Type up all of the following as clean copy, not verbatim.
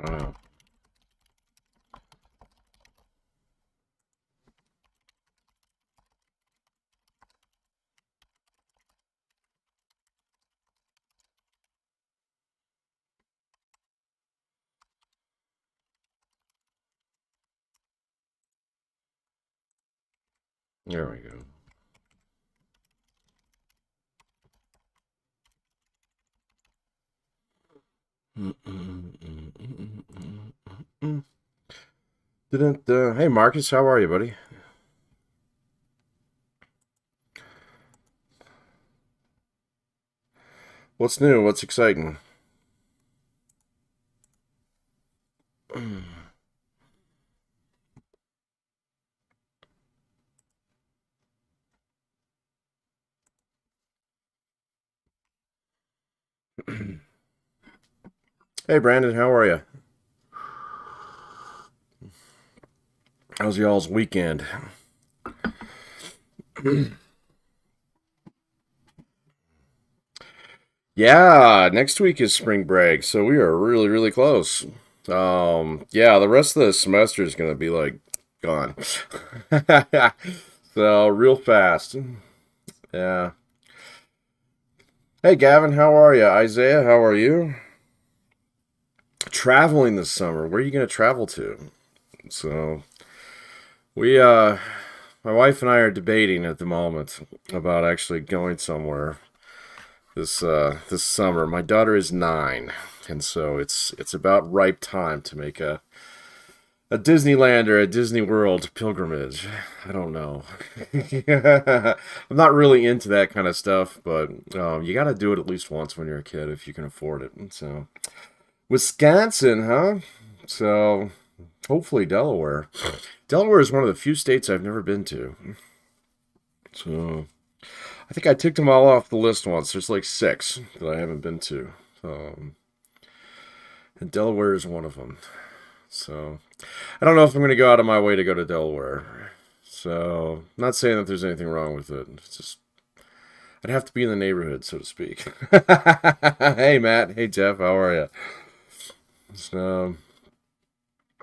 Oh. There we go. Hey, Marcus, how are you, buddy? What's new? What's exciting? Hey, Brandon, how are you? How's y'all's weekend? Yeah, next week is spring break, so we are really, really close. Yeah, the rest of the semester is gonna be like gone. So real fast. Yeah. Hey, Gavin, how are you? Isaiah, how are you? Traveling this summer. Where are you gonna travel to? So we my wife and I are debating at the moment about actually going somewhere this summer. My daughter is 9, and so it's about ripe time to make a Disneyland or a Disney World pilgrimage. I don't know. I'm not really into that kind of stuff, but you got to do it at least once when you're a kid if you can afford it. So Wisconsin, huh? So hopefully Delaware. Delaware is one of the few states I've never been to. So I think I ticked them all off the list once. There's like 6 that I haven't been to. And Delaware is one of them. So I don't know if I'm going to go out of my way to go to Delaware. So I'm not saying that there's anything wrong with it. It's just I'd have to be in the neighborhood, so to speak. Hey, Matt. Hey, Jeff. How are you? So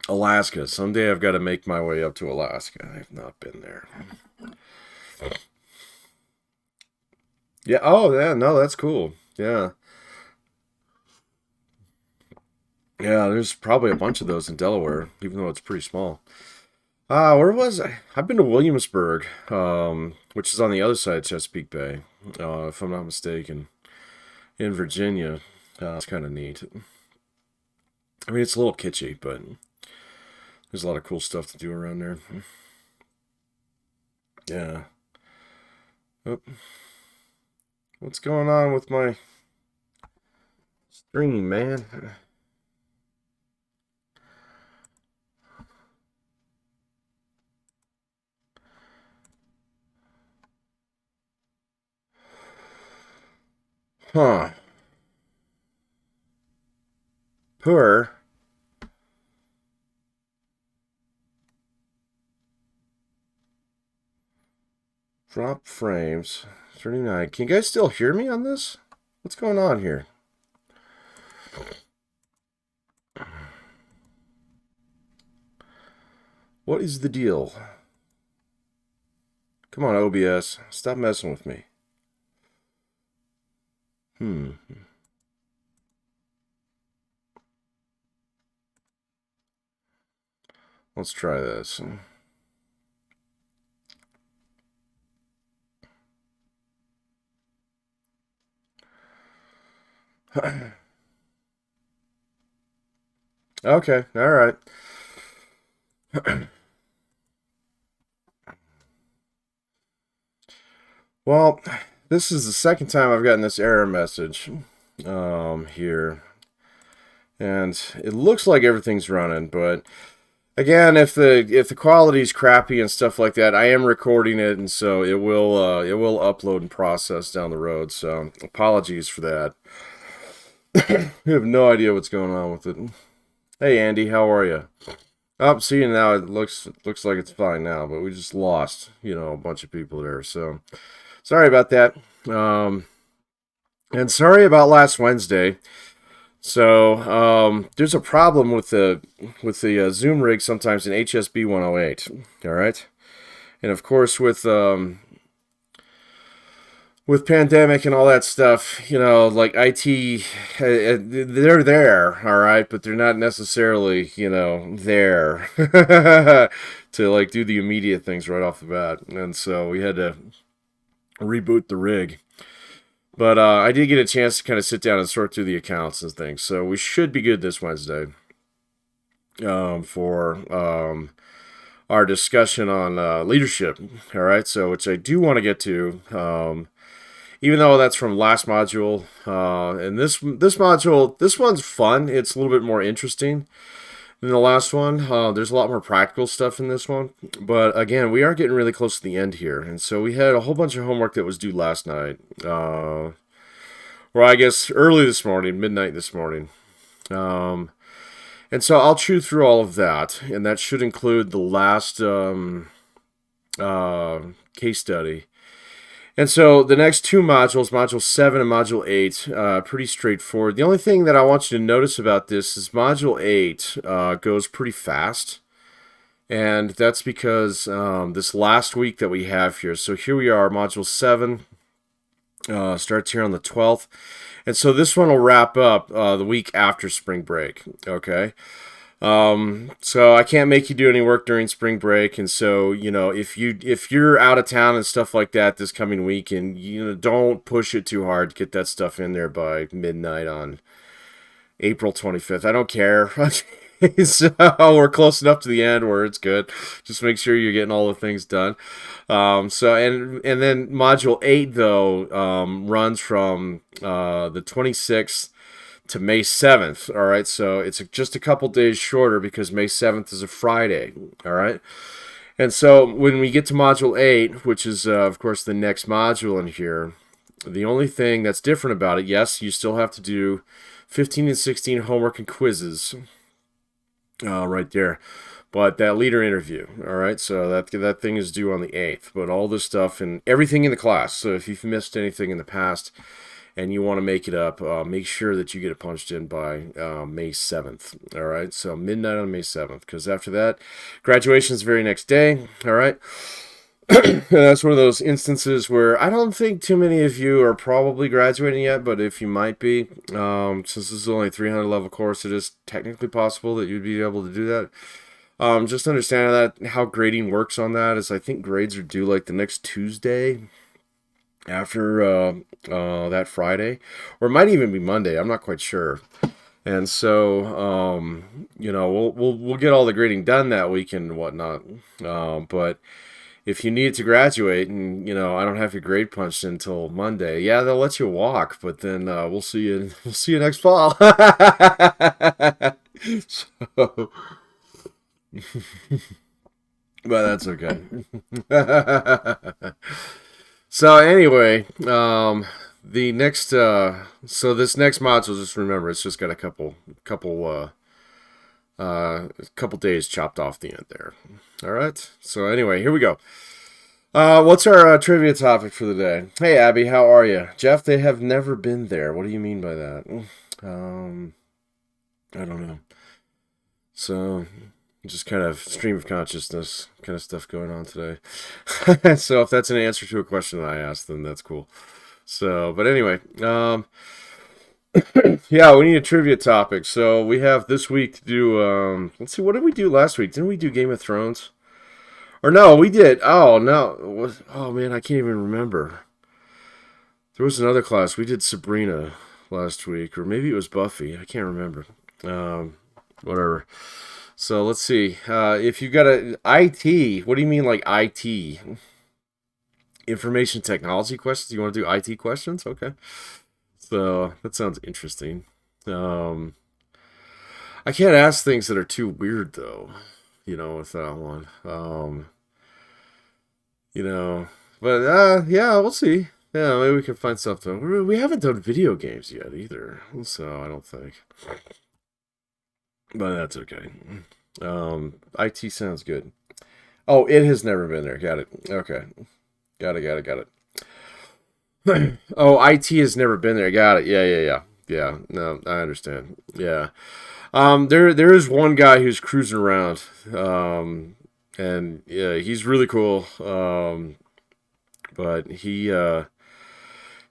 Alaska. Someday I've got to make my way up to Alaska. I've not been there. Yeah. Oh, yeah. No, that's cool. Yeah. Yeah, there's probably a bunch of those in Delaware, even though it's pretty small. Where was I? I've been to Williamsburg, which is on the other side of Chesapeake Bay, if I'm not mistaken, in Virginia. It's kind of neat. I mean, it's a little kitschy, but there's a lot of cool stuff to do around there. Yeah. Oh, what's going on with my stream, man? Huh. Poor. Drop frames. 39. Can you guys still hear me on this? What's going on here? What is the deal? Come on, OBS. Stop messing with me. Hmm. Let's try this. Okay, all right. Well, this is the second time I've gotten this error message here. And it looks like everything's running, but again, if the quality's crappy and stuff like that, I am recording it, and so it will upload and process down the road. So apologies for that. We have no idea what's going on with it. Hey Andy, how are you? Oh, see now it looks like it's fine now, but we just lost a bunch of people there. So sorry about that. And sorry about last Wednesday. So there's a problem with the Zoom rig sometimes in HSB 108. All right, and of course with pandemic and all that stuff, like IT, they're there, all right, but they're not necessarily, there to like do the immediate things right off the bat, and so we had to reboot the rig. But I did get a chance to kind of sit down and sort through the accounts and things, so we should be good this Wednesday for our discussion on leadership. All right, so which I do want to get to. Even though that's from last module, and this module, this one's fun. It's a little bit more interesting than the last one. There's a lot more practical stuff in this one, but again, we are getting really close to the end here, and so we had a whole bunch of homework that was due last night, or I guess early this morning, midnight this morning. And so I'll chew through all of that, and that should include the last case study. And so the next two modules, Module 7 and Module 8, pretty straightforward. The only thing that I want you to notice about this is Module 8 goes pretty fast. And that's because this last week that we have here. So here we are, Module 7 starts here on the 12th. And so this one will wrap up the week after spring break, okay? So I can't make you do any work during spring break, and so if you're out of town and stuff like that this coming week, and don't push it too hard. Get that stuff in there by midnight on April 25th. I don't care. So we're close enough to the end where it's good. Just make sure you're getting all the things done. So and then Module 8 though runs from the 26th to May 7th, all right? So it's just a couple days shorter because May 7th is a Friday, all right? And so when we get to Module 8, which is, of course, the next module in here, the only thing that's different about it, yes, you still have to do 15 and 16 homework and quizzes right there. But that leader interview, all right? So that thing is due on the 8th. But all this stuff and everything in the class. So if you've missed anything in the past and you want to make it up, make sure that you get it punched in by May 7th, all right? So midnight on May 7th, because after that, graduation's the very next day, all right? And that's one of those instances where I don't think too many of you are probably graduating yet, but if you might be, since this is only a 300 level course, it is technically possible that you'd be able to do that. Just understand that how grading works on that is I think grades are due like the next Tuesday after that Friday, or it might even be Monday. I'm not quite sure. And so, we'll get all the grading done that weekend and whatnot. But if you need to graduate and, I don't have your grade punched until Monday, yeah, they'll let you walk, but then we'll see you next fall. So, but that's okay. So anyway, the next so this next module, just remember, it's just got a couple days chopped off the end there. All right. So anyway, here we go. What's our trivia topic for the day? Hey Abby, how are you? Jeff, they have never been there. What do you mean by that? I don't know. So just kind of stream of consciousness kind of stuff going on today. So if that's an answer to a question that I asked, then that's cool. So, but anyway, yeah, we need a trivia topic. So we have this week to do, let's see, what did we do last week? Didn't we do Game of Thrones? Or no, we did. Oh, no. Oh, man, I can't even remember. There was another class. We did Sabrina last week, or maybe it was Buffy. I can't remember. Whatever. So let's see. If you got a IT, what do you mean like IT? Information technology questions? You want to do IT questions? Okay. So that sounds interesting. I can't ask things that are too weird though, with that one. But yeah, we'll see. Yeah, maybe we can find something. We haven't done video games yet either, so I don't think. But that's okay. IT sounds good. Oh, it has never been there. Got it. Okay. Got it. Oh, IT has never been there. Got it. Yeah. Yeah, no, I understand. Yeah. There is one guy who's cruising around, and yeah, he's really cool. But he,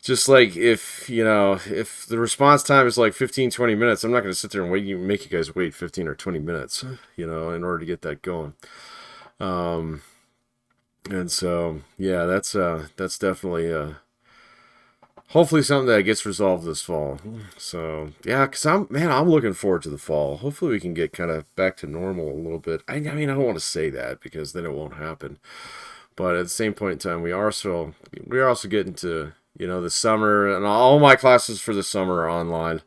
just like if the response time is like 15, 20 minutes, I'm not going to sit there and make you guys wait 15 or 20 minutes, in order to get that going. Um, and so, yeah, that's definitely, hopefully something that gets resolved this fall. So yeah, because I'm looking forward to the fall. Hopefully we can get kind of back to normal a little bit. I mean, I don't want to say that because then it won't happen. But at the same point in time, we are also getting to the summer, and all my classes for the summer are online.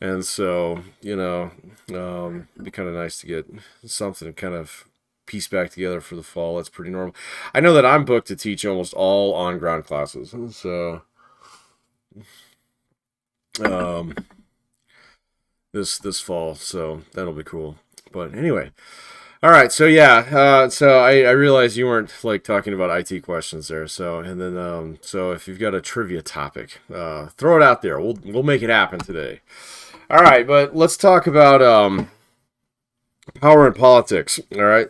And so it'd be kind of nice to get something kind of piece back together for the fall. That's pretty normal. I know that I'm booked to teach almost all on ground classes, so um, this fall, so that'll be cool. But anyway, all right. So yeah, so I realized you weren't like talking about IT questions there. So and then so if you've got a trivia topic, throw it out there. We'll make it happen today. All right, but let's talk about power and politics. All right.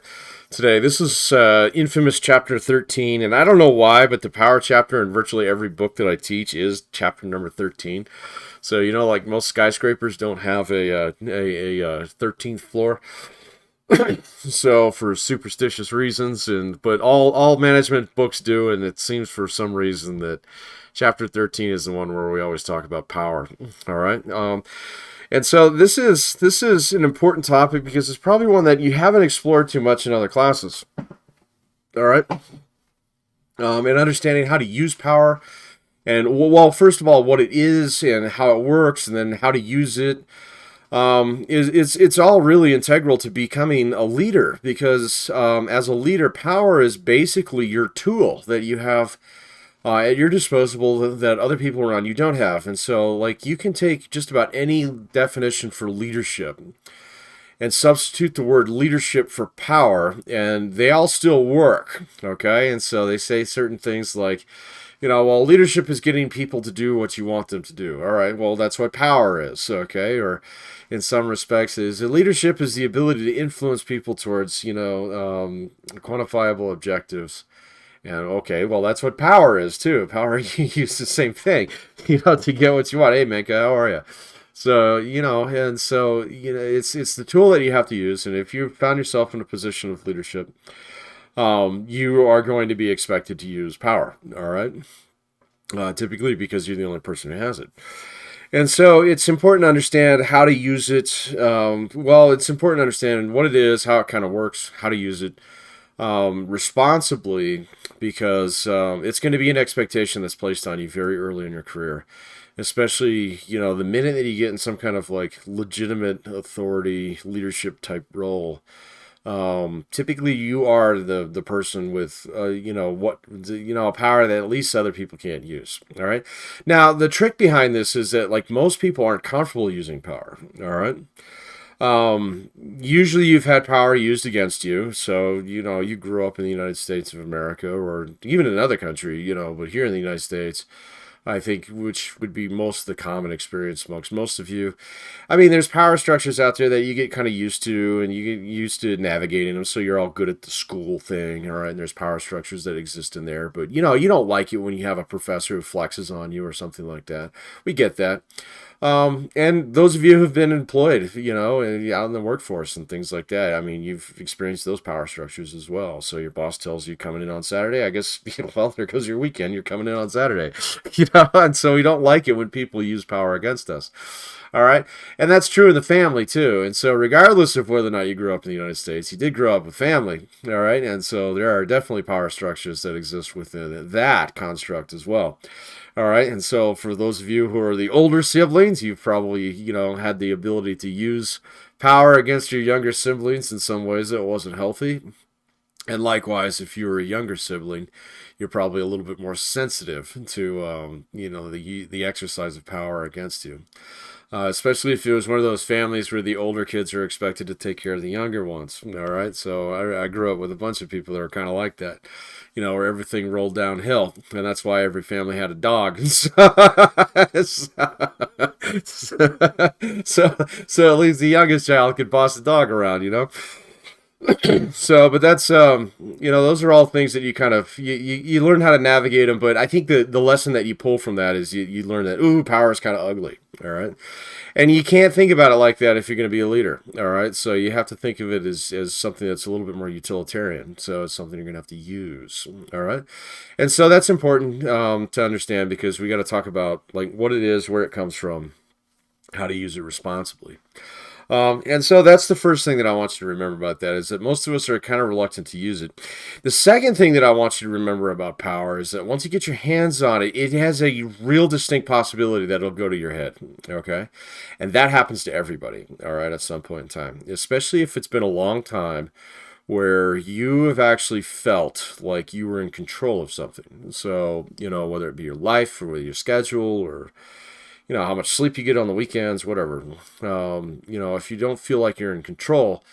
Today, this is infamous chapter 13, and I don't know why, but the power chapter in virtually every book that I teach is chapter number 13. So like most skyscrapers don't have a 13th floor. So for superstitious reasons, but all management books do, and it seems for some reason that chapter 13 is the one where we always talk about power. All right. And so this is an important topic because it's probably one that you haven't explored too much in other classes. All right. And understanding how to use power, and well, first of all, what it is and how it works, and then how to use it. It's all really integral to becoming a leader because as a leader, power is basically your tool that you have at your disposal that other people around you don't have. And so, like, you can take just about any definition for leadership and substitute the word leadership for power, and they all still work. Okay, and so they say certain things like, well, leadership is getting people to do what you want them to do. All right, well, that's what power is. Okay, or in some respects, leadership is the ability to influence people towards, quantifiable objectives. And okay, well, that's what power is too. Power, you use the same thing, to get what you want. Hey, Minka, how are you? So, and so, it's the tool that you have to use. And if you found yourself in a position of leadership, you are going to be expected to use power. All right. Typically because you're the only person who has it. And so it's important to understand how to use it. Well, it's important to understand what it is, how it kind of works, how to use it responsibly, because it's going to be an expectation that's placed on you very early in your career, especially the minute that you get in some kind of like legitimate authority leadership type role. Typically you are the person with a power that at least other people can't use. All right, now the trick behind this is that like most people aren't comfortable using power. All right. Usually you've had power used against you. So, you grew up in the United States of America or even in another country, but here in the United States, I think, which would be most of the common experience amongst most of you. I mean, there's power structures out there that you get kind of used to, and you get used to navigating them, so you're all good at the school thing, all right? And there's power structures that exist in there, but, you don't like it when you have a professor who flexes on you or something like that. We get that. And those of you who've been employed, out in the workforce and things like that, I mean, you've experienced those power structures as well. So your boss tells you coming in on Saturday, I guess, well, there goes your weekend. You're coming in on Saturday, and so we don't like it when people use power against us. All right. And that's true in the family too. And so regardless of whether or not you grew up in the United States, you did grow up with family. All right. And so there are definitely power structures that exist within that construct as well. All right. And so for those of you who are the older siblings, you've probably, had the ability to use power against your younger siblings in some ways that wasn't healthy. And likewise, if you were a younger sibling, you're probably a little bit more sensitive to, the exercise of power against you. Especially if it was one of those families where the older kids are expected to take care of the younger ones. All right, so I grew up with a bunch of people that were kind of like that, where everything rolled downhill, and that's why every family had a dog. So at least the youngest child could boss the dog around. So, but that's those are all things that you kind of you learn how to navigate them. But I think the lesson that you pull from that is you learn that power is kind of ugly. All right, and you can't think about it like that if you're going to be a leader. All right, so you have to think of it as something that's a little bit more utilitarian. So it's something you're going to have to use. All right, and so that's important to understand, because we got to talk about like what it is, where it comes from, how to use it responsibly. And so that's the first thing that I want you to remember about that, is that most of us are kind of reluctant to use it. The second thing that I want you to remember about power is that once you get your hands on it, it has a real distinct possibility that it'll go to your head. Okay. And that happens to everybody. All right. At some point in time, especially if it's been a long time where you have actually felt like you were in control of something. So, whether it be your life or your schedule, or how much sleep you get on the weekends, whatever. If you don't feel like you're in control,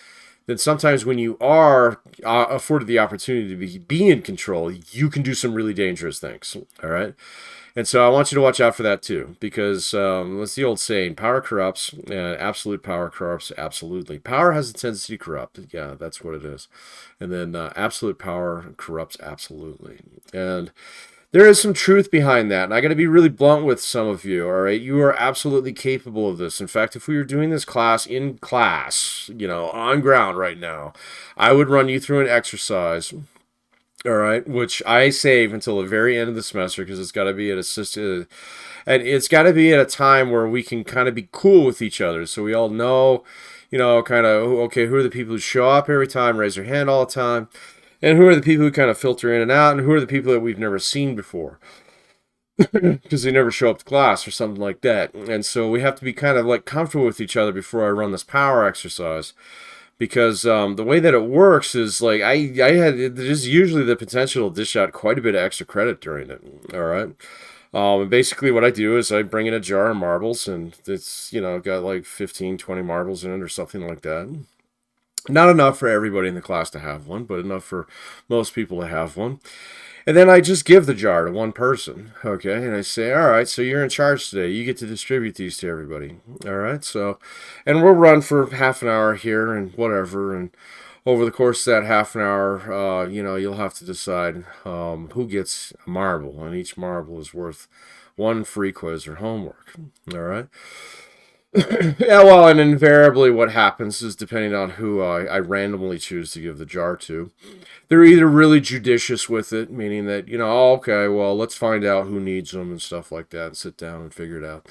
then sometimes when you are afforded the opportunity to be in control, you can do some really dangerous things. All right. And so I want you to watch out for that too, because that's the old saying, power corrupts, absolute power corrupts absolutely. Power has a tendency to corrupt. Yeah, that's what it is. And then absolute power corrupts absolutely. And there is some truth behind that, and I got to be really blunt with some of you, all right? You are absolutely capable of this. In fact, if we were doing this class in class, on ground right now, I would run you through an exercise, all right, which I save until the very end of the semester, because it's got to be and it's got to be at a time where we can kind of be cool with each other, so we all know, kind of, okay, who are the people who show up every time, raise their hand all the time, and who are the people who kind of filter in and out, and who are the people that we've never seen before because they never show up to class or something like that. And so we have to be kind of like comfortable with each other before I run this power exercise, because the way that it works is like there's usually the potential to dish out quite a bit of extra credit during it. All right. And basically what I do is I bring in a jar of marbles, and it's, got like 15, 20 marbles in it or something like that. Not enough for everybody in the class to have one, but enough for most people to have one. And then I just give the jar to one person, okay? And I say, all right, so you're in charge today. You get to distribute these to everybody, all right? So, and we'll run for half an hour here and whatever, and over the course of that half an hour, you'll have to decide who gets a marble, and each marble is worth one free quiz or homework, all right? Yeah, well, and invariably what happens is, depending on who I randomly choose to give the jar to, they're either really judicious with it, meaning that, okay, well, let's find out who needs them and stuff like that, and sit down and figure it out.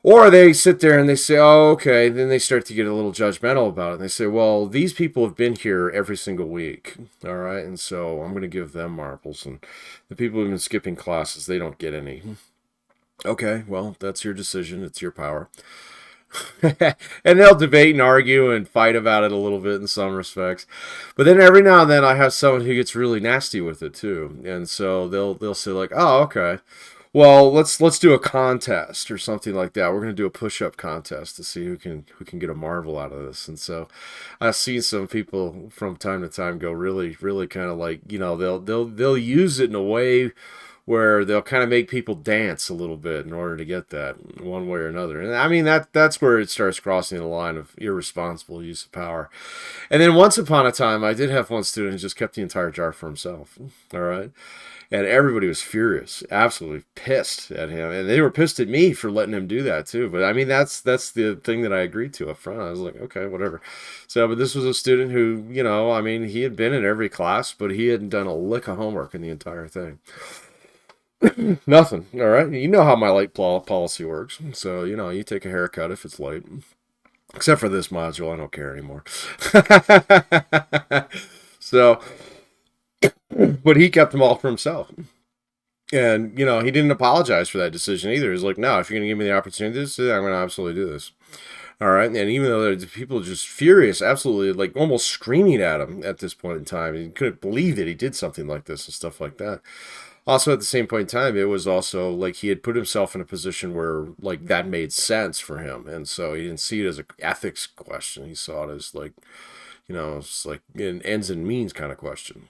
Or they sit there and they say, oh, okay, then they start to get a little judgmental about it. And they say, well, these people have been here every single week, all right, and so I'm going to give them marbles. And the people who've been skipping classes, they don't get any. Okay, well, that's your decision. It's your power. And they'll debate and argue and fight about it a little bit in some respects, but then every now and then I have someone who gets really nasty with it too, and so they'll say like, oh, okay, well, let's do a contest or something like that. We're going to do a push-up contest to see who can get a marble out of this. And so I've seen some people from time to time go really, really kind of like, they'll use it in a way where they'll kind of make people dance a little bit in order to get that one way or another. And I mean, that's where it starts crossing the line of irresponsible use of power. And then once upon a time, I did have one student who just kept the entire jar for himself. All right. And everybody was furious, absolutely pissed at him. And they were pissed at me for letting him do that too. But I mean, that's the thing that I agreed to up front. I was like, okay, whatever. So, but this was a student who, I mean, he had been in every class, but he hadn't done a lick of homework in the entire thing. Nothing. All right. You know how my late policy works. So, you take a haircut if it's late. Except for this module, I don't care anymore. So, but he kept them all for himself. And, he didn't apologize for that decision either. He's like, no, if you're going to give me the opportunity to do this, I'm going to absolutely do this. All right. And even though the people just furious, absolutely, like almost screaming at him at this point in time, he couldn't believe that he did something like this and stuff like that. Also, at the same point in time, it was also like he had put himself in a position where like that made sense for him, and so he didn't see it as an ethics question. He saw it as like, it's like an ends and means kind of question.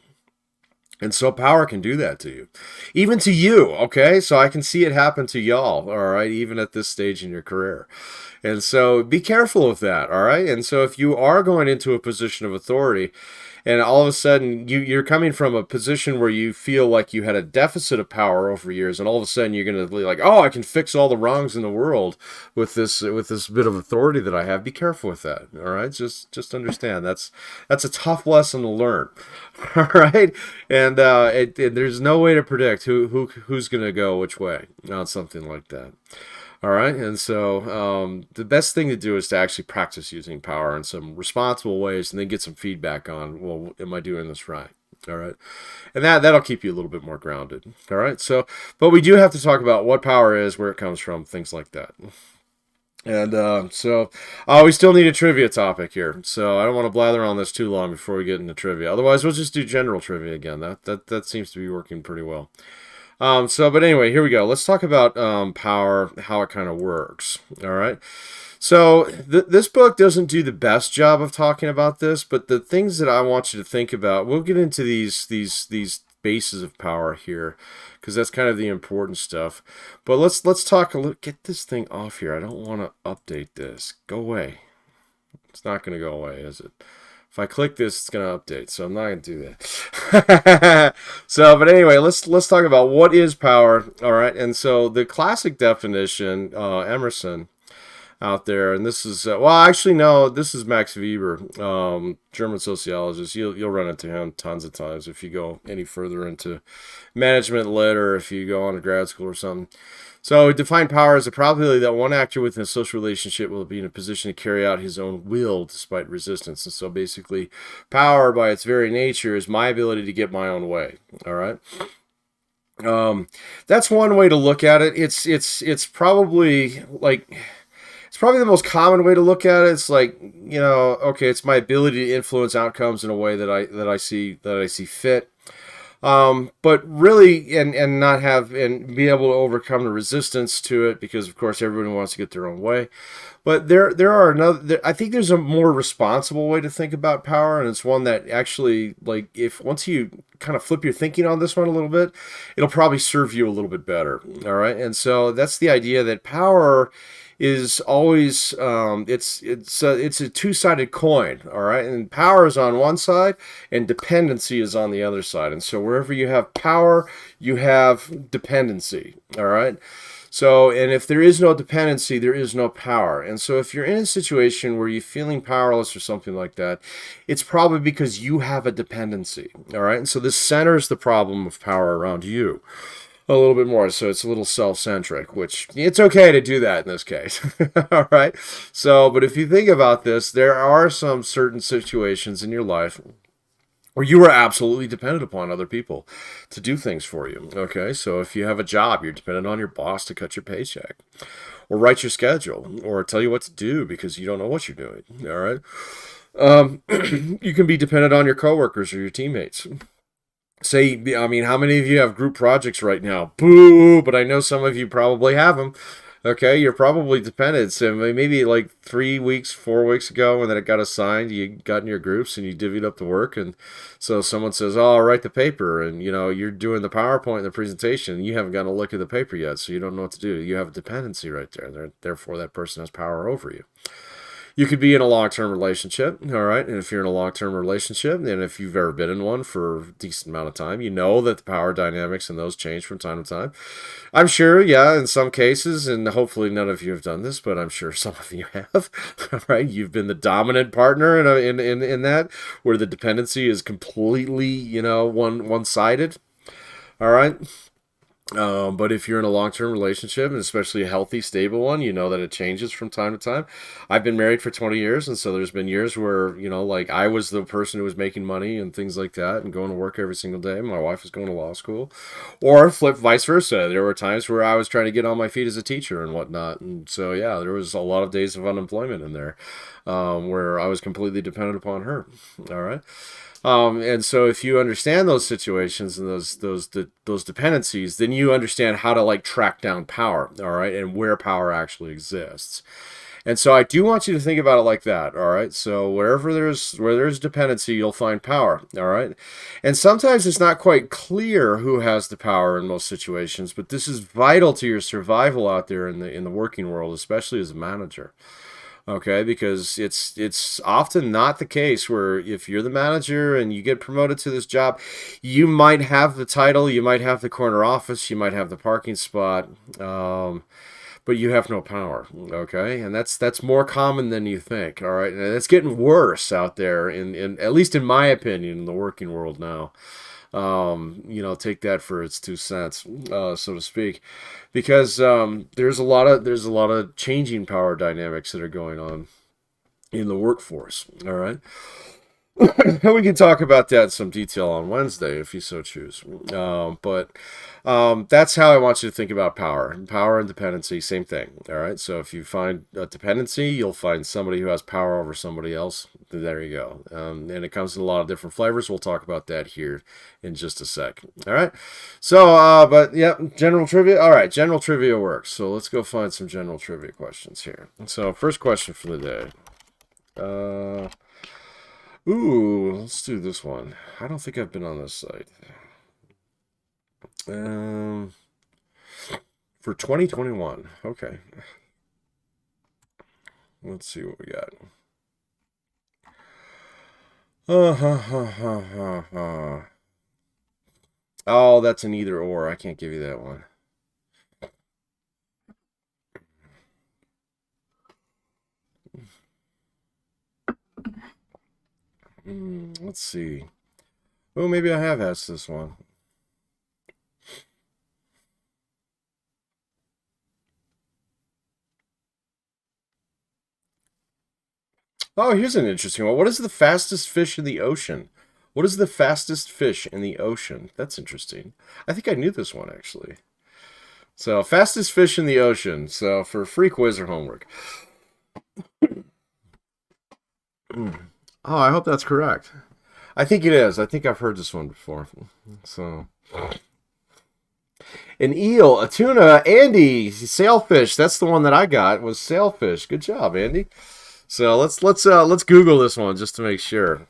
And so power can do that to you, even to you. Okay, so I can see it happen to y'all. All right, even at this stage in your career. And so be careful of that. All right. And so if you are going into a position of authority, and all of a sudden you're coming from a position where you feel like you had a deficit of power over years, and all of a sudden you're going to be like, oh, I can fix all the wrongs in the world with this bit of authority that I have. Be careful with that. All right, just understand that's a tough lesson to learn. All right, and there's no way to predict who's going to go which way on something like that. All right, and so the best thing to do is to actually practice using power in some responsible ways, and then get some feedback on, well, am I doing this right? All right, and that'll keep you a little bit more grounded. All right, so but we do have to talk about what power is, where it comes from, things like that. And we still need a trivia topic here, so I don't want to blather on this too long before we get into trivia. Otherwise, we'll just do general trivia again. That seems to be working pretty well. But anyway, here we go. Let's talk about power, how it kind of works. All right. So this book doesn't do the best job of talking about this, but the things that I want you to think about, we'll get into these bases of power here, because that's kind of the important stuff. But let's talk a little. Get this thing off here. I don't want to update this. Go away. It's not going to go away, is it? If I click this, it's going to update, so I'm not going to do that. But anyway, let's talk about what is power. All right, and so the classic definition, Emerson out there, and this is actually no, this is Max Weber, German sociologist. You'll run into him tons of times if you go any further into management lit, or if you go on to grad school or something. So define power as a probability that one actor within a social relationship will be in a position to carry out his own will despite resistance. And so basically, power by its very nature is my ability to get my own way. All right. That's one way to look at it. It's probably like, it's probably the most common way to look at it. It's like, okay, it's my ability to influence outcomes in a way that I see fit. But really, and not have, and be able to overcome the resistance to it, because of course everyone wants to get their own way. But I think there's a more responsible way to think about power, and it's one that actually, like, if once you kind of flip your thinking on this one a little bit, it'll probably serve you a little bit better. All right, and so that's the idea that power is always it's a two-sided coin. All right, and power is on one side and dependency is on the other side. And so wherever you have power, you have dependency. All right, so, and if there is no dependency, there is no power. And so if you're in a situation where you're feeling powerless or something like that, it's probably because you have a dependency. All right, and so this centers the problem of power around you a little bit more, so it's a little self-centric, which it's okay to do that in this case. All right, so but if you think about this, there are some certain situations in your life where you are absolutely dependent upon other people to do things for you. Okay, so if you have a job, you're dependent on your boss to cut your paycheck, or write your schedule, or tell you what to do because you don't know what you're doing. All right, you can be dependent on your coworkers or your teammates. Say, I mean, how many of you have group projects right now? Boo! But I know some of you probably have them. Okay, you're probably dependent. So maybe like 3 weeks, 4 weeks ago, when that it got assigned, you got in your groups and you divvied up the work. And so someone says, "Oh, I'll write the paper," and you're doing the PowerPoint and the presentation. And you haven't gotten a look at the paper yet, so you don't know what to do. You have a dependency right there. Therefore, that person has power over you. You could be in a long-term relationship, all right? And if you're in a long-term relationship, and if you've ever been in one for a decent amount of time, you know that the power dynamics and those change from time to time. I'm sure, yeah, in some cases, and hopefully none of you have done this, but I'm sure some of you have, all right? You've been the dominant partner in that, where the dependency is completely, one-sided, all right? But if you're in a long-term relationship, and especially a healthy, stable one, you know that it changes from time to time. I've been married for 20 years, and so there's been years where, like I was the person who was making money and things like that and going to work every single day. My wife was going to law school. Or flip vice versa. There were times where I was trying to get on my feet as a teacher and whatnot. And so, yeah, there was a lot of days of unemployment in there. where I was completely dependent upon her. All right. And so if you understand those situations and those dependencies, then you understand how to like track down power, all right, and where power actually exists. And so I do want you to think about it like that, all right? So where there's dependency, you'll find power, all right? And sometimes it's not quite clear who has the power in most situations, but this is vital to your survival out there in the working world, especially as a manager. Okay, because it's often not the case where if you're the manager and you get promoted to this job, you might have the title, you might have the corner office, you might have the parking spot, but you have no power. Okay, and that's more common than you think. All right, and it's getting worse out there in at least in my opinion in the working world now. Take that for its 2 cents, so to speak, because there's a lot of changing power dynamics that are going on in the workforce. All right, and we can talk about that in some detail on Wednesday if you so choose. But that's how I want you to think about power. Power and dependency, same thing. All right. So if you find a dependency, you'll find somebody who has power over somebody else. There you go. And it comes in a lot of different flavors. We'll talk about that here in just a sec. All right. So, but yeah, general trivia. All right. General trivia works. So let's go find some general trivia questions here. So first question for the day. Let's do this one. I don't think I've been on this site. For 2021. Okay. Let's see what we got. Oh, that's an either or. I can't give you that one. Let's see. Oh, maybe I have asked this one. Oh, here's an interesting one. What is the fastest fish in the ocean? What is the fastest fish in the ocean? That's interesting. I think I knew this one, actually. So, fastest fish in the ocean. So, for free quiz or homework. Oh, I hope that's correct. I think it is. I think I've heard this one before. So, an eel, a tuna, Andy, sailfish. That's the one that I got was sailfish. Good job, Andy. So let's Google this one just to make sure.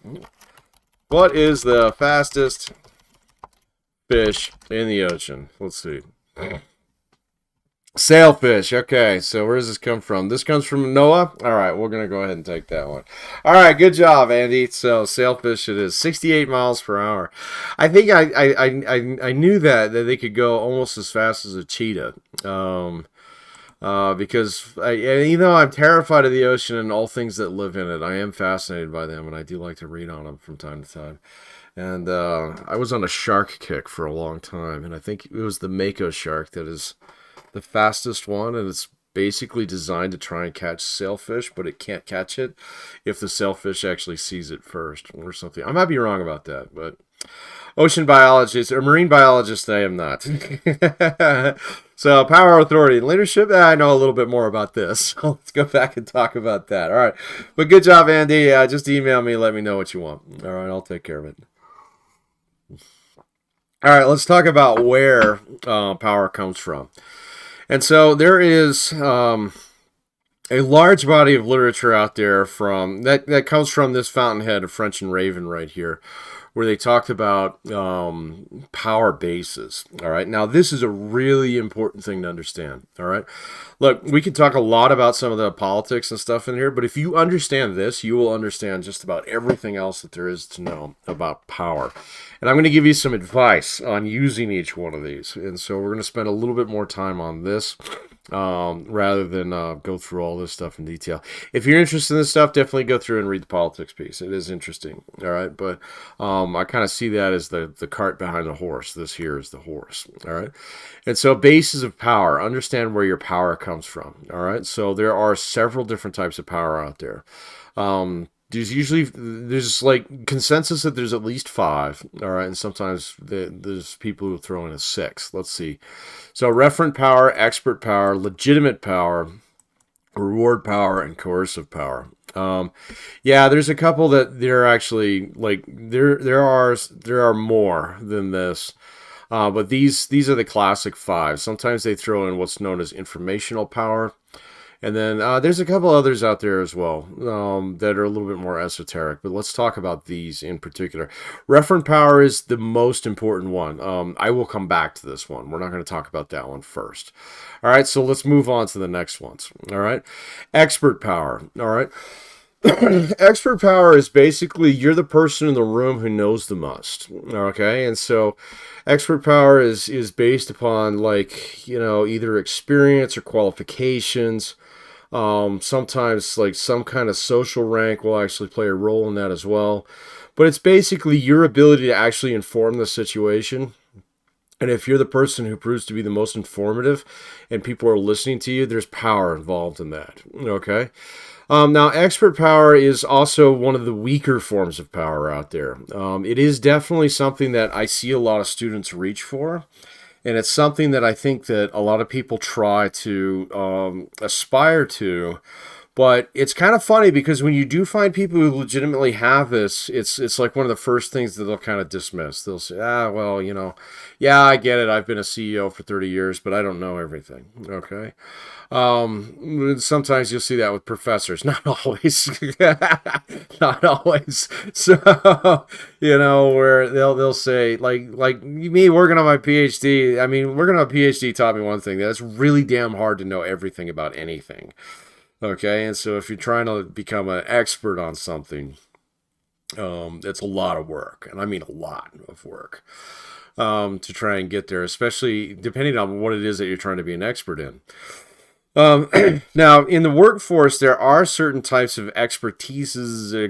What is the fastest fish in the ocean? Let's see. Sailfish. Okay, so where does this come from? This comes from Noah. All right, we're gonna go ahead and take that one. All right, good job, Andy. So sailfish, it is 68 miles per hour. I think I knew that they could go almost as fast as a cheetah. Because even though I'm terrified of the ocean and all things that live in it, I am fascinated by them, and I do like to read on them from time to time. And I was on a shark kick for a long time, and I think it was the mako shark that is the fastest one, and it's basically designed to try and catch sailfish, but it can't catch it if the sailfish actually sees it first or something. I might be wrong about that, but ocean biologist or marine biologist, I am not. So, power, authority, and leadership. I know a little bit more about this. So let's go back and talk about that. All right. But good job, Andy. Just email me. Let me know what you want. All right. I'll take care of it. All right. Let's talk about where power comes from. And so there is a large body of literature out there from that comes from this fountainhead of French and Raven right here, where they talked about power bases. All right. Now, this is a really important thing to understand. All right. Look, we can talk a lot about some of the politics and stuff in here, but if you understand this, you will understand just about everything else that there is to know about power. And I'm going to give you some advice on using each one of these. And so we're going to spend a little bit more time on this rather than go through all this stuff in detail. If you're interested in this stuff, definitely go through and read the politics piece. It is interesting. All right. But I kind of see that as the cart behind the horse. This here is the horse. All right. And so bases of power, understand where your power comes from. All right. So there are several different types of power out there. There's like consensus that there's at least 5. All right. And sometimes there's people who throw in a 6. Let's see. So referent power, expert power, legitimate power, reward power, and coercive power. Yeah, there's a couple that they're actually like there are more than this. But these are the classic five. Sometimes they throw in what's known as informational power. And then there's a couple others out there as well that are a little bit more esoteric. But let's talk about these in particular. Referent power is the most important one. I will come back to this one. We're not going to talk about that one first. All right, so let's move on to the next ones. All right, expert power. All right. Expert power is basically you're the person in the room who knows the most. Okay, and so expert power is based upon like either experience or qualifications. Sometimes like some kind of social rank will actually play a role in that as well. But it's basically your ability to actually inform the situation. And if you're the person who proves to be the most informative and people are listening to you, there's power involved in that. Okay. Now, expert power is also one of the weaker forms of power out there. It is definitely something that I see a lot of students reach for. And it's something that I think that a lot of people try to aspire to. But it's kind of funny because when you do find people who legitimately have this, it's like one of the first things that they'll kind of dismiss. They'll say, well, yeah, I get it. I've been a CEO for 30 years, but I don't know everything. Okay. Sometimes you'll see that with professors, not always, not always. So, where they'll say like me working on my PhD. I mean, working on a PhD taught me one thing. That it's really damn hard to know everything about anything. Okay, and so if you're trying to become an expert on something, it's a lot of work, and I mean a lot of work to try and get there, especially depending on what it is that you're trying to be an expert in. Now, in the workforce, there are certain types of expertise, or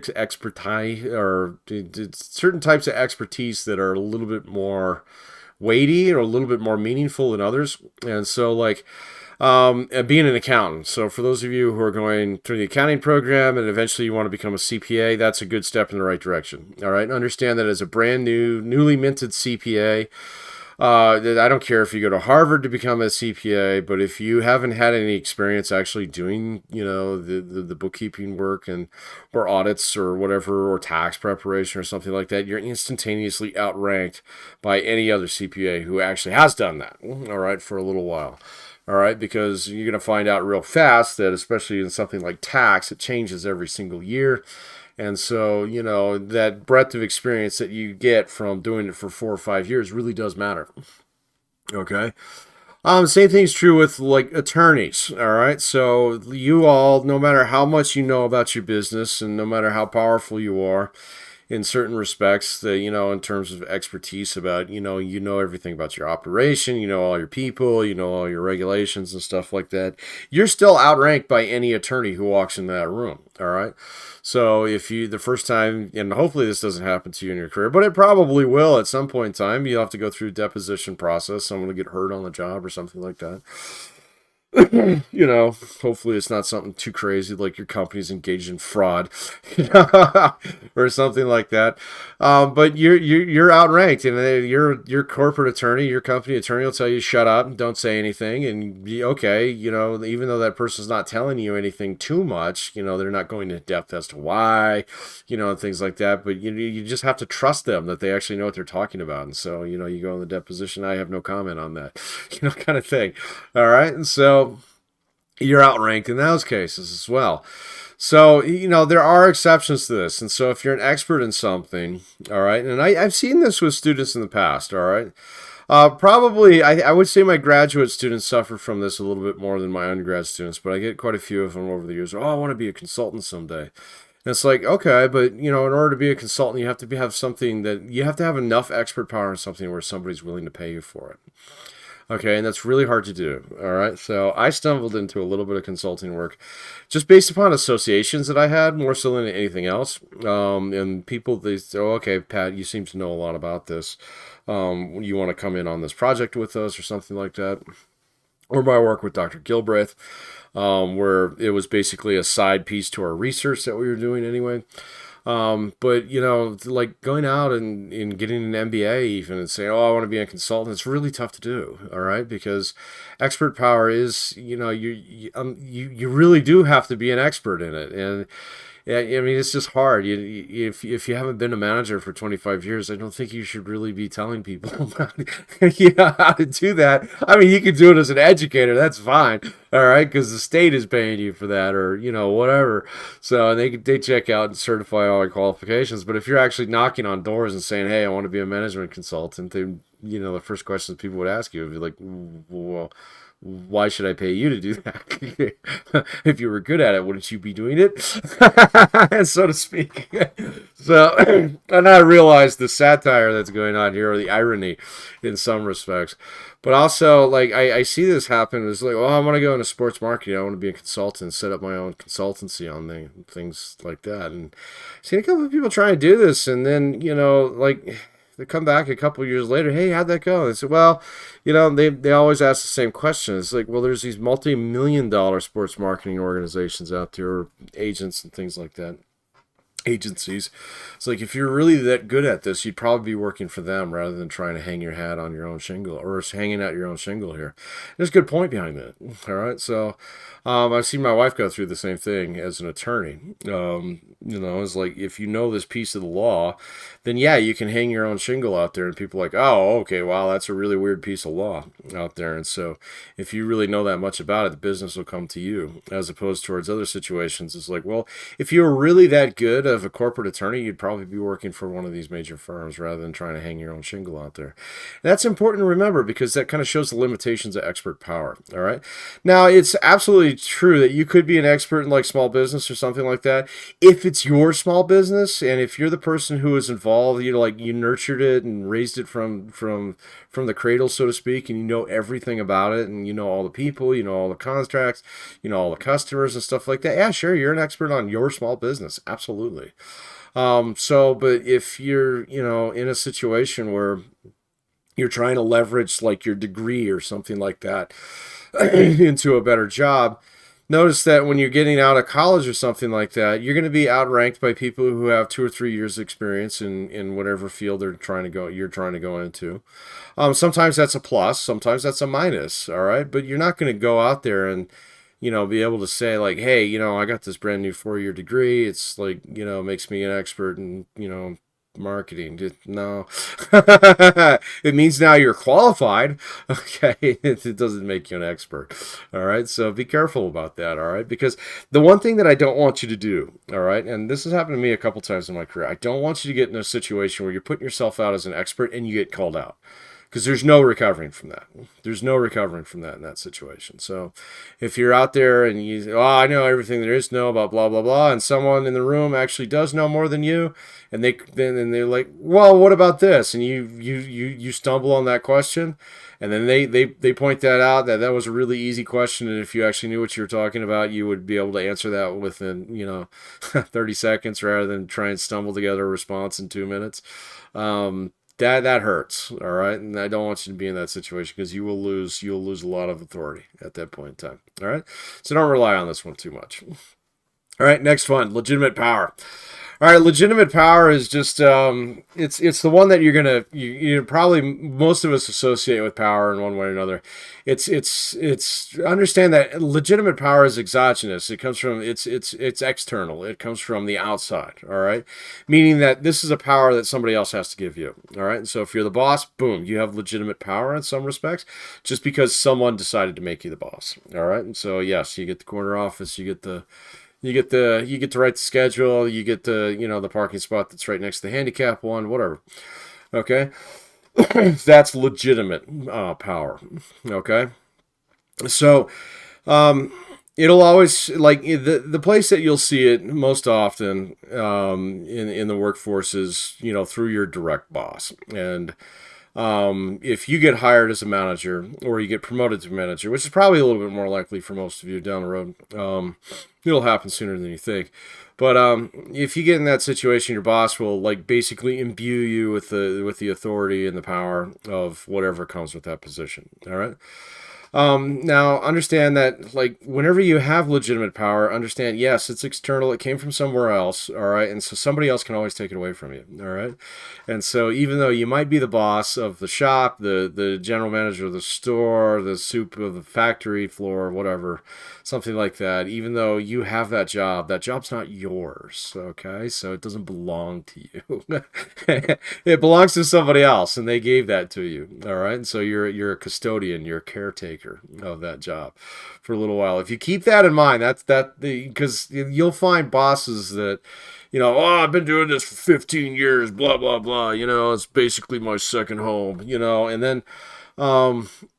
certain types of expertise that are a little bit more weighty or a little bit more meaningful than others, and so like. Being an accountant. So for those of you who are going through the accounting program and eventually you want to become a CPA, that's a good step in the right direction. All right. Understand that as a brand new, newly minted CPA, I don't care if you go to Harvard to become a CPA, but if you haven't had any experience actually doing, the bookkeeping work or audits or whatever, or tax preparation or something like that, you're instantaneously outranked by any other CPA who actually has done that. All right. For a little while. All right, because you're going to find out real fast that, especially in something like tax, it changes every single year. And so, that breadth of experience that you get from doing it for 4 or 5 years really does matter. Okay. Same thing's true with like attorneys. All right. So you all, no matter how much you know about your business and no matter how powerful you are, in certain respects, that in terms of expertise about everything about your operation, all your people, all your regulations and stuff like that, you're still outranked by any attorney who walks in that room. All right. So if you the first time, and hopefully this doesn't happen to you in your career, but it probably will at some point in time, you'll have to go through a deposition process. Someone will get hurt on the job or something like that. Hopefully it's not something too crazy like your company's engaged in fraud, or something like that. But you're outranked, and your corporate attorney, your company attorney will tell you shut up and don't say anything, and okay, even though that person's not telling you anything too much, they're not going into depth as to why, and things like that. But you just have to trust them that they actually know what they're talking about, and so you go in the deposition. I have no comment on that, kind of thing. All right, and so. You're outranked in those cases as well. So, there are exceptions to this. And so if you're an expert in something, all right, and I've seen this with students in the past, all right, probably, I would say my graduate students suffer from this a little bit more than my undergrad students, but I get quite a few of them over the years. I want to be a consultant someday. And it's like, okay, but, in order to be a consultant, you have to have enough expert power in something where somebody's willing to pay you for it. Okay, and that's really hard to do. All right, so I stumbled into a little bit of consulting work just based upon associations that I had, more so than anything else. And people, they say, okay, Pat, you seem to know a lot about this. You want to come in on this project with us or something like that? Or my work with Dr. Gilbreth, where it was basically a side piece to our research that we were doing anyway. But like going out and getting an MBA even and saying, I want to be a consultant, it's really tough to do. All right. Because expert power is, you really do have to be an expert in it. And Yeah, I mean, it's just hard. If you haven't been a manager for 25 years, I don't think you should really be telling people about how to do that. I mean, you can do it as an educator. That's fine. All right, because the state is paying you for that, or whatever. So they check out and certify all your qualifications. But if you're actually knocking on doors and saying, "Hey, I want to be a management consultant," then the first questions people would ask you would be like, "Well, why should I pay you to do that? If you were good at it, wouldn't you be doing it?" So to speak. So, and I realize the satire that's going on here, or the irony in some respects. But also, like, I see this happen. It's like, well, I want to go into sports marketing. I want to be a consultant, set up my own consultancy on things like that. And I've seen a couple of people try to do this, and then, like, they come back a couple of years later. Hey, how'd that go? They said, well, they always ask the same question. It's like, well, there's these multi-million-dollar sports marketing organizations out there, or agents and things like that. Agencies. It's like, if you're really that good at this, you'd probably be working for them rather than trying to hang your hat on your own shingle, or hanging out your own shingle here. There's a good point behind that. All right. So I've seen my wife go through the same thing as an attorney. It's like, if you know this piece of the law, then yeah, you can hang your own shingle out there, and people are like, oh, okay, wow, that's a really weird piece of law out there. And so if you really know that much about it, the business will come to you, as opposed towards other situations. It's like, well, if you were really that good of a corporate attorney, you'd probably be working for one of these major firms rather than trying to hang your own shingle out there. And that's important to remember, because that kind of shows the limitations of expert power. All right. Now, it's absolutely true that you could be an expert in, like, small business or something like that. If it's your small business, and if you're the person who is involved, you nurtured it and raised it from the cradle, so to speak, and you know everything about it, and you know all the people, you know all the contracts, you know all the customers and stuff like that. Yeah, sure, you're an expert on your small business. Absolutely. But if you're, in a situation where you're trying to leverage, like, your degree or something like that into a better job, notice that when you're getting out of college or something like that, you're going to be outranked by people who have 2 or 3 years experience in whatever field you're trying to go into. Sometimes that's a plus, sometimes that's a minus. All right. But you're not going to go out there and, be able to say, like, hey, I got this brand new 4-year degree. It's like, makes me an expert in, marketing. No. It means now you're qualified. Okay. It doesn't make you an expert. All right. So be careful about that. All right. Because the one thing that I don't want you to do, all right, and this has happened to me a couple times in my career, I don't want you to get in a situation where you're putting yourself out as an expert and you get called out. Because there's no recovering from that. There's no recovering from that in that situation. So if you're out there and you say, oh, I know everything there is to know about blah, blah, blah, and someone in the room actually does know more than you, and they're like, well, what about this? And you stumble on that question, and then they point that out, that was a really easy question, and if you actually knew what you were talking about, you would be able to answer that within 30 seconds rather than try and stumble together a response in 2 minutes. That hurts, all right, and I don't want you to be in that situation, because you'll lose a lot of authority at that point in time. All right, so don't rely on this one too much. All right, next one, legitimate power. All right, legitimate power is just it's the one that you probably, most of us associate with power in one way or another. It's understand that legitimate power is exogenous. It comes from it's external. It comes from the outside. All right, meaning that this is a power that somebody else has to give you. All right, and so if you're the boss, boom, you have legitimate power in some respects, just because someone decided to make you the boss. All right, and so yes, you get the corner office, you get to write the schedule, you get the parking spot that's right next to the handicap one, whatever. Okay, that's legitimate power. Okay, so it'll always, like, the place that you'll see it most often in the workforce is through your direct boss. And if you get hired as a manager, or you get promoted to manager, which is probably a little bit more likely for most of you down the road, it'll happen sooner than you think. But if you get in that situation, your boss will, like, basically imbue you with the authority and the power of whatever comes with that position. All right. Now, understand that, like, whenever you have legitimate power, understand, yes, it's external. It came from somewhere else, all right? And so somebody else can always take it away from you, all right? And so even though you might be the boss of the shop, the general manager of the store, the soup of the factory floor, whatever, something like that, even though you have that job's not yours, okay? So it doesn't belong to you. It belongs to somebody else, and they gave that to you, all right? And so you're a custodian, you're a caretaker of that job for a little while. If you keep that in mind, because you'll find bosses that, oh, I've been doing this for 15 years, blah blah blah. It's basically my second home. And then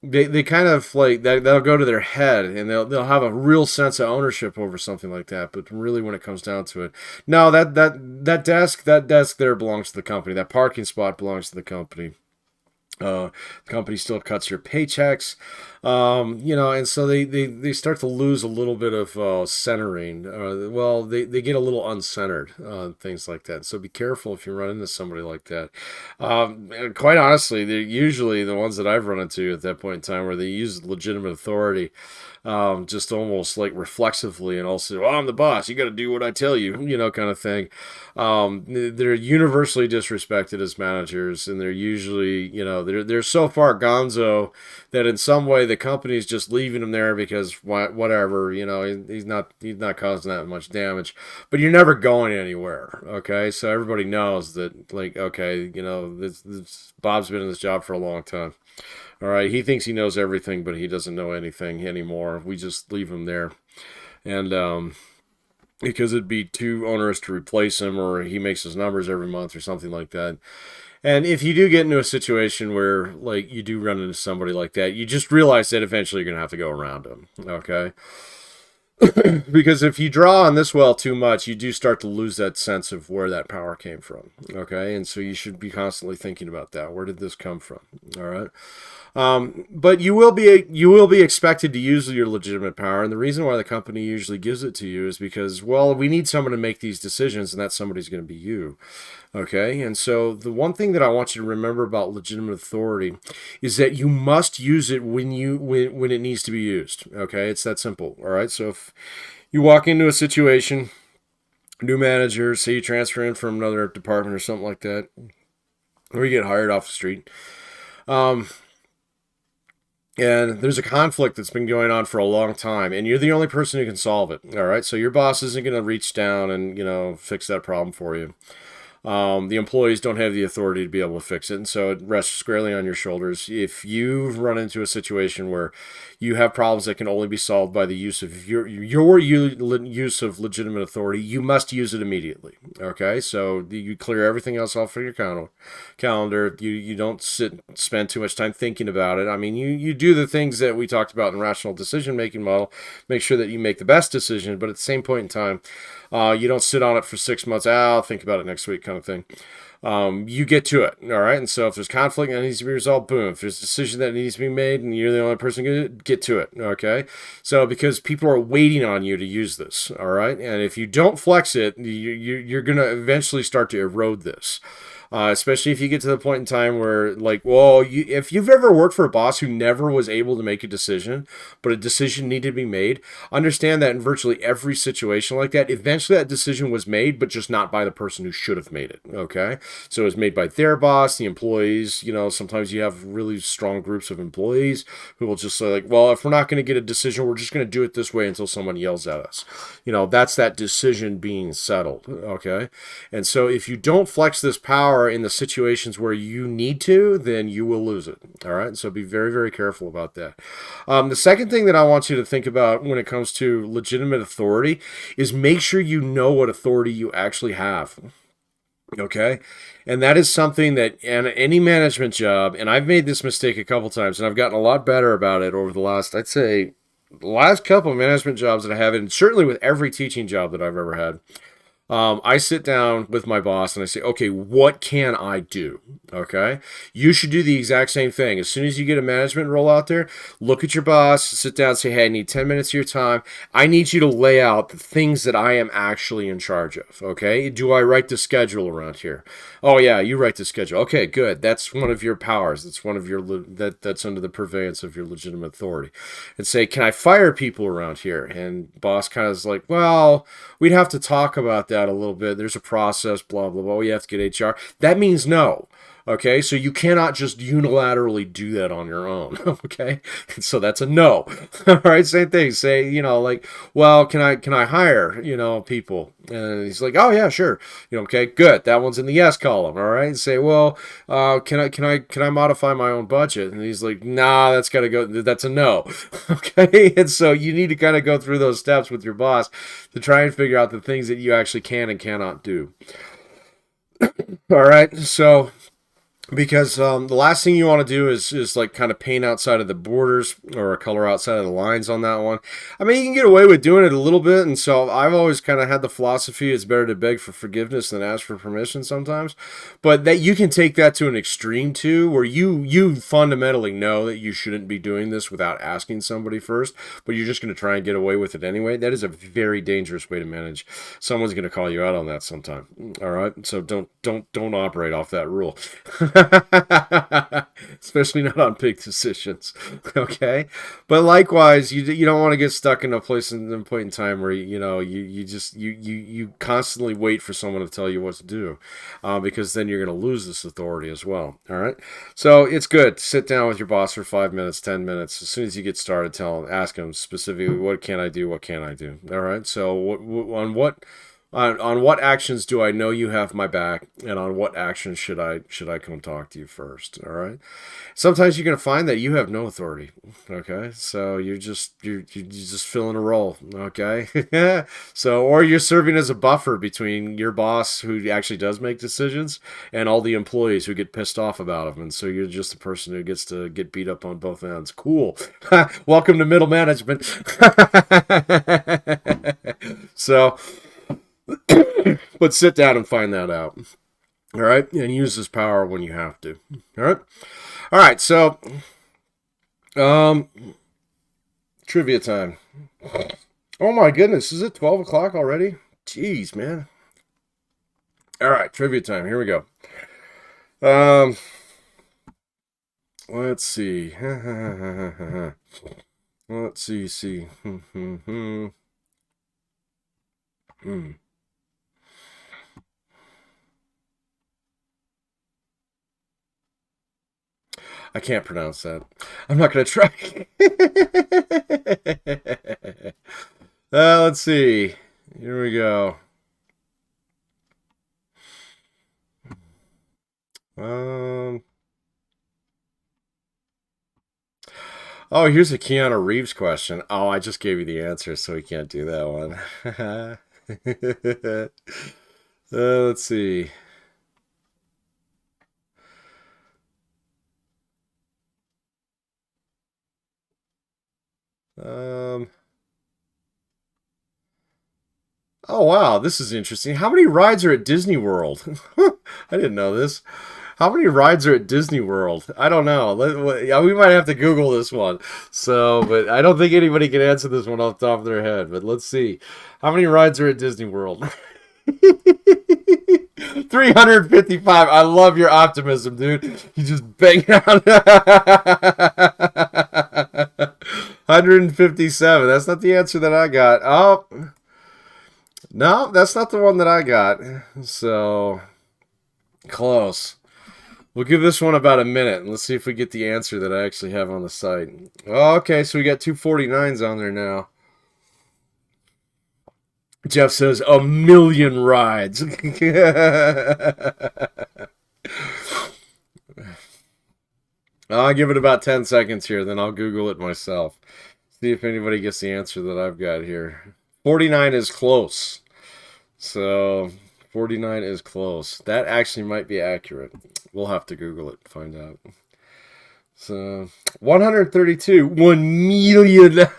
they kind of like that'll go to their head, and they'll have a real sense of ownership over something like that. But really, when it comes down to it, no, that desk there belongs to the company. That parking spot belongs to the company. The company still cuts your paychecks, and so they start to lose a little bit of centering. Well, they get a little uncentered, things like that. So be careful if you run into somebody like that. And quite honestly, they're usually the ones that I've run into at that point in time where they use legitimate authority, just almost like reflexively, and also, oh, I'm the boss, you got to do what I tell you, kind of thing. They're universally disrespected as managers, and they're usually, they're so far gonzo that in some way the company's just leaving them there because whatever, he's not causing that much damage, but you're never going anywhere. Okay, so everybody knows that, like, okay, this Bob's been in this job for a long time. All right, he thinks he knows everything, but he doesn't know anything anymore. We just leave him there, and because it'd be too onerous to replace him, or he makes his numbers every month or something like that. And if you do get into a situation where, like, you do run into somebody like that, you just realize that eventually you're going to have to go around them, okay? Because if you draw on this well too much, you do start to lose that sense of where that power came from, okay? And so you should be constantly thinking about that. Where did this come from? All right. But you will be expected to use your legitimate power, and the reason why the company usually gives it to you is because, well, we need someone to make these decisions, and that somebody's going to be you. Okay, and so the one thing that I want you to remember about legitimate authority is that you must use it when it needs to be used. Okay, it's that simple. All right, so if you walk into a situation, new manager, say you transfer in from another department or something like that, or you get hired off the street, um, and there's a conflict that's been going on for a long time, and you're the only person who can solve it. All right, so your boss isn't going to reach down and fix that problem for you. The employees don't have the authority to be able to fix it, and so it rests squarely on your shoulders. If you run into a situation where you have problems that can only be solved by the use of your use of legitimate authority, you must use it immediately. Okay, so you clear everything else off from your calendar. You don't spend too much time thinking about it. I mean, you do the things that we talked about in rational decision making model. Make sure that you make the best decision, but at the same point in time, you don't sit on it for 6 months. I'll think about it next week, kind of thing. You get to it, all right? And so if there's conflict that needs to be resolved, boom. If there's a decision that needs to be made and you're the only person going to get to it, okay? So because people are waiting on you to use this, all right? And if you don't flex it, you're going to eventually start to erode this. Especially if you get to the point in time where, like, well, if you've ever worked for a boss who never was able to make a decision, but a decision needed to be made, understand that in virtually every situation like that, eventually that decision was made, but just not by the person who should have made it, okay? So it was made by their boss, the employees. Sometimes you have really strong groups of employees who will just say, like, well, if we're not going to get a decision, we're just going to do it this way until someone yells at us. That's that decision being settled, okay? And so if you don't flex this power in the situations where you need to, then you will lose it. All right. So be very, very careful about that. The second thing that I want you to think about when it comes to legitimate authority is make sure you know what authority you actually have. Okay. And that is something that in any management job, and I've made this mistake a couple times, and I've gotten a lot better about it over the last, I'd say, the last couple of management jobs that I have, and certainly with every teaching job that I've ever had. I sit down with my boss and I say, okay, what can I do? Okay. You should do the exact same thing. As soon as you get a management role out there, look at your boss, sit down and say, hey, I need 10 minutes of your time. I need you to lay out the things that I am actually in charge of. Okay. Do I write the schedule around here? Oh, yeah, you write the schedule. Okay, good. That's one of your powers. That's one of your, that's under the purveyance of your legitimate authority. And say, can I fire people around here? And boss kind of is like, well, we'd have to talk about that a little bit. There's a process, blah, blah, blah. You have to get HR. That means no. Okay, so you cannot just unilaterally do that on your own. Okay, and so that's a no. All right, same thing. Say, like, well, can I hire, people? And he's like, oh yeah, sure. Okay, good. That one's in the yes column. All right. And say, well, can I modify my own budget? And he's like, nah, that's gotta go. That's a no. Okay, and so you need to kind of go through those steps with your boss to try and figure out the things that you actually can and cannot do. All right, so because the last thing you want to do is like kind of paint outside of the borders or color outside of the lines on that one. I mean, you can get away with doing it a little bit, and so I've always kind of had the philosophy it's better to beg for forgiveness than ask for permission sometimes. But that you can take that to an extreme too, where you fundamentally know that you shouldn't be doing this without asking somebody first, but you're just going to try and get away with it anyway. That is a very dangerous way to manage. Someone's going to call you out on that sometime. All right, so don't operate off that rule. Especially not on big decisions. Okay, but likewise, you don't want to get stuck in a place in a point in time where you constantly wait for someone to tell you what to do, because then you're going to lose this authority as well. All right, so it's good to sit down with your boss for 5 minutes, 10 minutes. As soon as you get started, ask him specifically, what can I do? What can I do? All right, so on what actions do I know you have my back, and on what actions should I come talk to you first? All right. Sometimes you're gonna find that you have no authority. Okay, so you're just filling a role. Okay, so or you're serving as a buffer between your boss, who actually does make decisions, and all the employees who get pissed off about them, and so you're just the person who gets to get beat up on both ends. Cool. Welcome to middle management. So. But sit down and find that out. All right, and use this power when you have to. All right. So, trivia time. Oh my goodness, is it 12 o'clock already? Jeez, man. All right, trivia time. Here we go. Let's see. Let's see. I can't pronounce that. I'm not going to try. Let's see. Here we go. Oh, here's a Keanu Reeves question. Oh, I just gave you the answer, so we can't do that one. Let's see. Oh wow, this is interesting. How many rides are at Disney World? I didn't know this. How many rides are at Disney World? I don't know. We might have to Google this one. So, but I don't think anybody can answer this one off the top of their head. But let's see. How many rides are at Disney World? 355. I love your optimism, dude. You just bang out. 157. That's not the answer that I got. Oh, no, that's not the one that I got. So, close. We'll give this one about a minute, and let's see if we get the answer that I actually have on the site. Oh, okay, so we got 249s on there now. Jeff says, 1,000,000 rides. I'll give it about 10 seconds here, then I'll Google it myself. See if anybody gets the answer that I've got here. 49 is close. So, 49 is close. That actually might be accurate. We'll have to Google it to find out. So, 132. 1,000,000.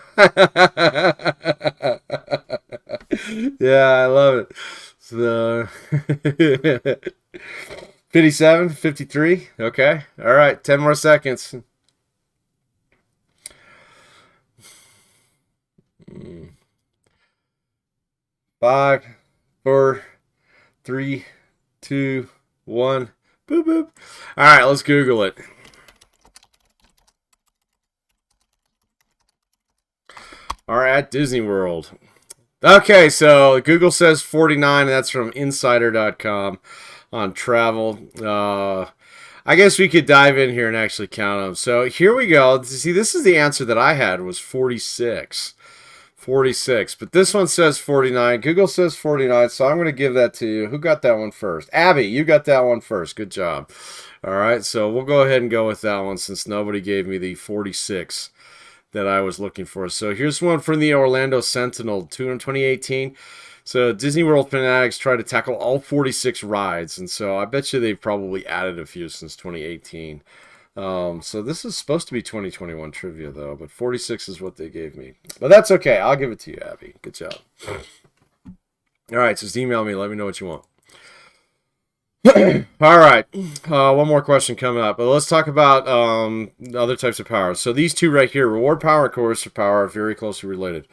Yeah, I love it. The 57, 53. Okay. All right. 10 more seconds. Five, four, three, two, one. Boop, boop. All right. Let's Google it. All right. At Disney World. Okay. So Google says 49, and that's from insider.com on travel. I guess we could dive in here and actually count them. So here we go. See, this is the answer that I had was 46. 46. But this one says 49. Google says 49, so I'm going to give that to you. Who got that one first? Abby, you got that one first. Good job. All right, so we'll go ahead and go with that one since nobody gave me the 46 that I was looking for. So here's one from the Orlando Sentinel, 2018. So Disney World fanatics try to tackle all 46 rides, and so I bet you they've probably added a few since 2018. So this is supposed to be 2021 trivia, though, but 46 is what they gave me. But that's okay. I'll give it to you, Abby. Good job. All right, just email me. Let me know what you want. All right. One more question coming up. But let's talk about other types of power. So these two right here, reward power and coercive power, are very closely related.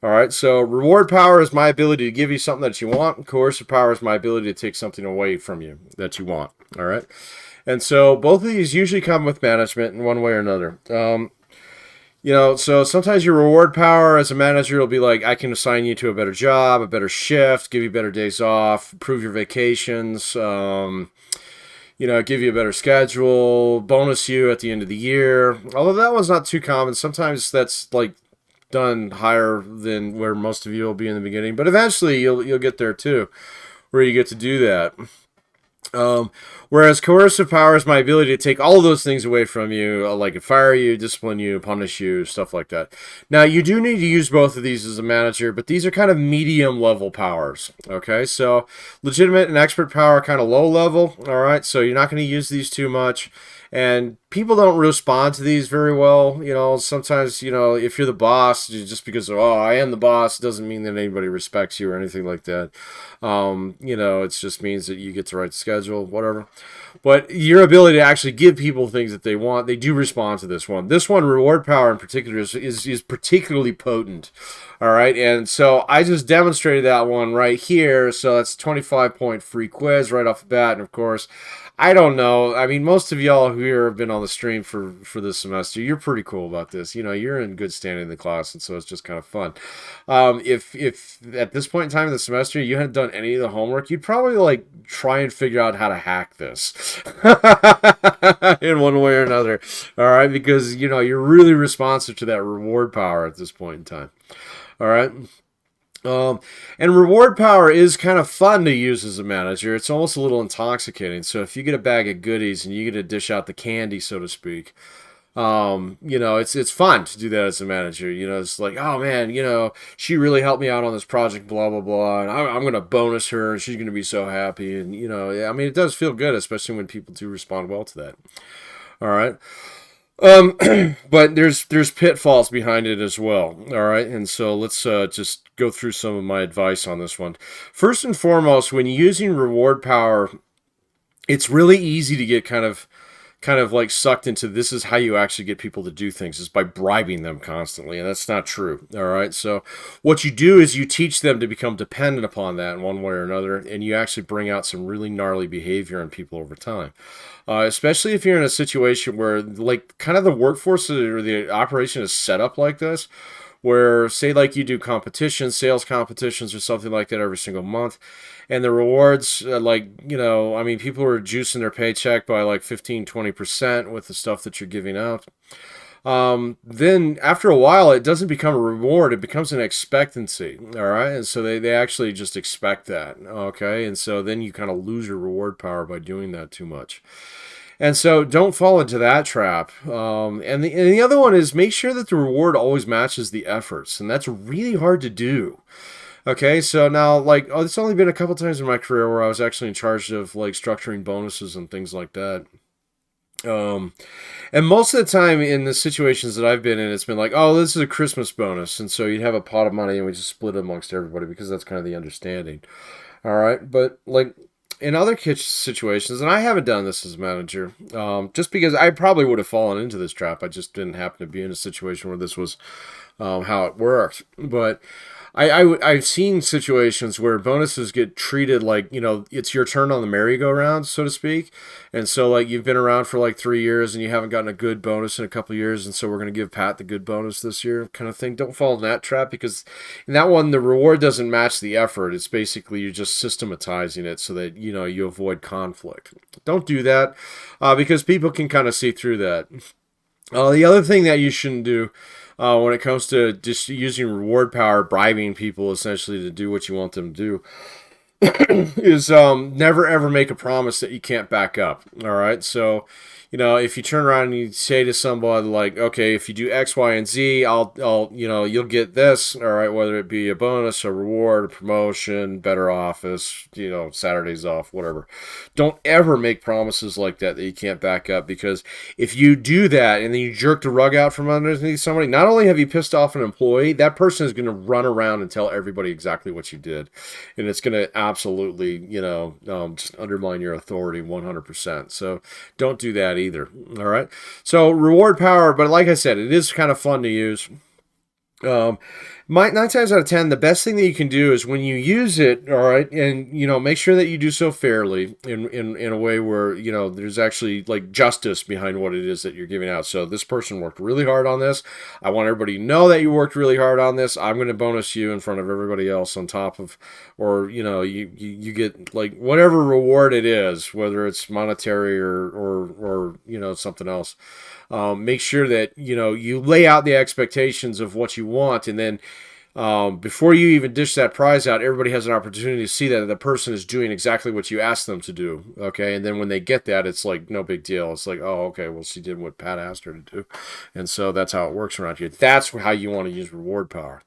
All right, so reward power is my ability to give you something that you want. Coercive power is my ability to take something away from you that you want. All right, and so both of these usually come with management in one way or another. So sometimes your reward power as a manager will be like, I can assign you to a better job, a better shift, give you better days off, improve your vacations, give you a better schedule, bonus you at the end of the year. Although that one's not too common. Sometimes that's like done higher than where most of you will be in the beginning, but eventually you'll get there too, where you get to do that. Whereas coercive power is my ability to take all of those things away from you, like fire you, discipline you, punish you, stuff like that. Now, you do need to use both of these as a manager, but these are kind of medium level powers. Okay, so legitimate and expert power, kind of low level. All right, so you're not going to use these too much. And people don't respond to these very well. Sometimes, if you're the boss, just because, I am the boss, doesn't mean that anybody respects you or anything like that. It just means that you get to write the schedule, whatever. But your ability to actually give people things that they want, they do respond to this one. This one, reward power in particular, is particularly potent. All right, and so I just demonstrated that one right here. So that's 25-point free quiz right off the bat. And of course, I don't know. I mean, most of y'all who have been on the stream for this semester, you're pretty cool about this. You're in good standing in the class, and so it's just kind of fun. If at this point in time in the semester you hadn't done any of the homework, you'd probably try and figure out how to hack this in one way or another. All right, because you're really responsive to that reward power at this point in time. All right. And reward power is kind of fun to use as a manager. It's almost a little intoxicating. So if you get a bag of goodies and you get to dish out the candy, so to speak, it's fun to do that as a manager. It's like, oh man, she really helped me out on this project, blah blah blah, and I'm gonna bonus her, and she's gonna be so happy. And it does feel good, especially when people do respond well to that. All right. But there's pitfalls behind it as well. All right, and so let's just go through some of my advice on this one. First and foremost, when using reward power, it's really easy to get kind of sucked into this is how you actually get people to do things, is by bribing them constantly, and that's not true. All right, so what you do is you teach them to become dependent upon that in one way or another, and you actually bring out some really gnarly behavior in people over time. Especially if you're in a situation where kind of the workforce or the operation is set up like this, where say you do competitions, sales competitions or something like that every single month, and the rewards people are juicing their paycheck by 15-20% with the stuff that you're giving out. Then after a while, it doesn't become a reward, it becomes an expectancy. All right, and so they actually just expect that. Okay, and so then you kind of lose your reward power by doing that too much. And so don't fall into that trap. And the other one is make sure that the reward always matches the efforts. And that's really hard to do. Okay, so now, it's only been a couple times in my career where I was actually in charge of, structuring bonuses and things like that. And most of the time in the situations that I've been in, it's been this is a Christmas bonus. And so you'd have a pot of money and we just split it amongst everybody because that's kind of the understanding. All right, but like in other situations, and I haven't done this as a manager, just because I probably would have fallen into this trap. I just didn't happen to be in a situation where this was how it worked. But I've seen situations where bonuses get treated like, it's your turn on the merry-go-round, so to speak. And so, like, you've been around for like 3 years and you haven't gotten a good bonus in a couple of years. And so we're going to give Pat the good bonus this year kind of thing. Don't fall in that trap, because in that one, the reward doesn't match the effort. It's basically you're just systematizing it so that, you avoid conflict. Don't do that because people can kind of see through that. The other thing that you shouldn't do when it comes to just using reward power, bribing people essentially to do what you want them to do, is never ever make a promise that you can't back up. All right, so if you turn around and you say to somebody like, okay, if you do X, Y, and Z, I'll you'll get this. All right, whether it be a bonus, a reward, a promotion, better office, Saturdays off, whatever. Don't ever make promises like that you can't back up, because if you do that and then you jerk the rug out from underneath somebody, not only have you pissed off an employee, that person is going to run around and tell everybody exactly what you did, and it's going to absolutely just undermine your authority 100%. So don't do that either. All right. So reward power, but like I said, it is kind of fun to use. 9 times out of 10, the best thing that you can do is when you use it, all right, and make sure that you do so fairly in a way where there's actually like justice behind what it is that you're giving out. So this person worked really hard on this. I want everybody to know that you worked really hard on this. I'm going to bonus you in front of everybody else on top of, or you get like whatever reward it is, whether it's monetary or something else. Make sure that you lay out the expectations of what you want, and then before you even dish that prize out, everybody has an opportunity to see that the person is doing exactly what you asked them to do. Okay, and then when they get that, it's like no big deal. It's like, oh, okay, well, she did what Pat asked her to do, and so that's how it works around here. That's how you want to use reward power.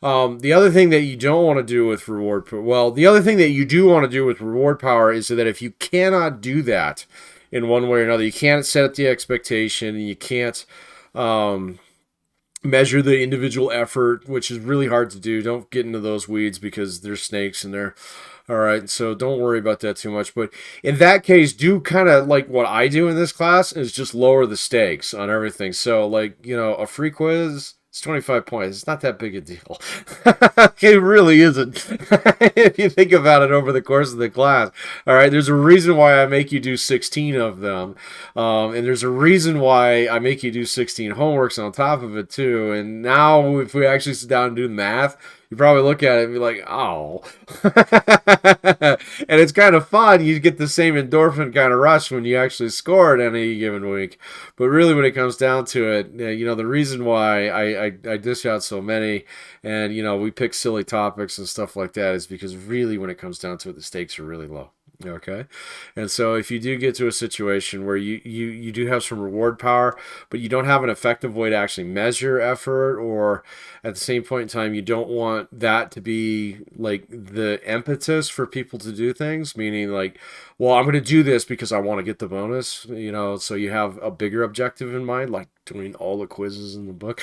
The other thing that you don't want to do with the other thing that you do want to do with reward power is that if you cannot do that in one way or another, you can't set the expectation, and you can't measure the individual effort, which is really hard to do. Don't get into those weeds because they're snakes and they're all right. So don't worry about that too much. But in that case, do kind of like what I do in this class, is just lower the stakes on everything. So like, a free quiz, it's 25 points. It's not that big a deal. It really isn't. If you think about it over the course of the class. All right, there's a reason why I make you do 16 of them. And there's a reason why I make you do 16 homeworks on top of it too. And now if we actually sit down and do math, you probably look at it and be like, oh. And it's kind of fun. You get the same endorphin kind of rush when you actually score at any given week. But really, when it comes down to it, the reason why I dish out so many and, we pick silly topics and stuff like that is because really, when it comes down to it, the stakes are really low. Okay. And so if you do get to a situation where you do have some reward power, but you don't have an effective way to actually measure effort, or at the same point in time, you don't want that to be like the impetus for people to do things, meaning like, well, I'm going to do this because I want to get the bonus, so you have a bigger objective in mind, like doing all the quizzes in the book,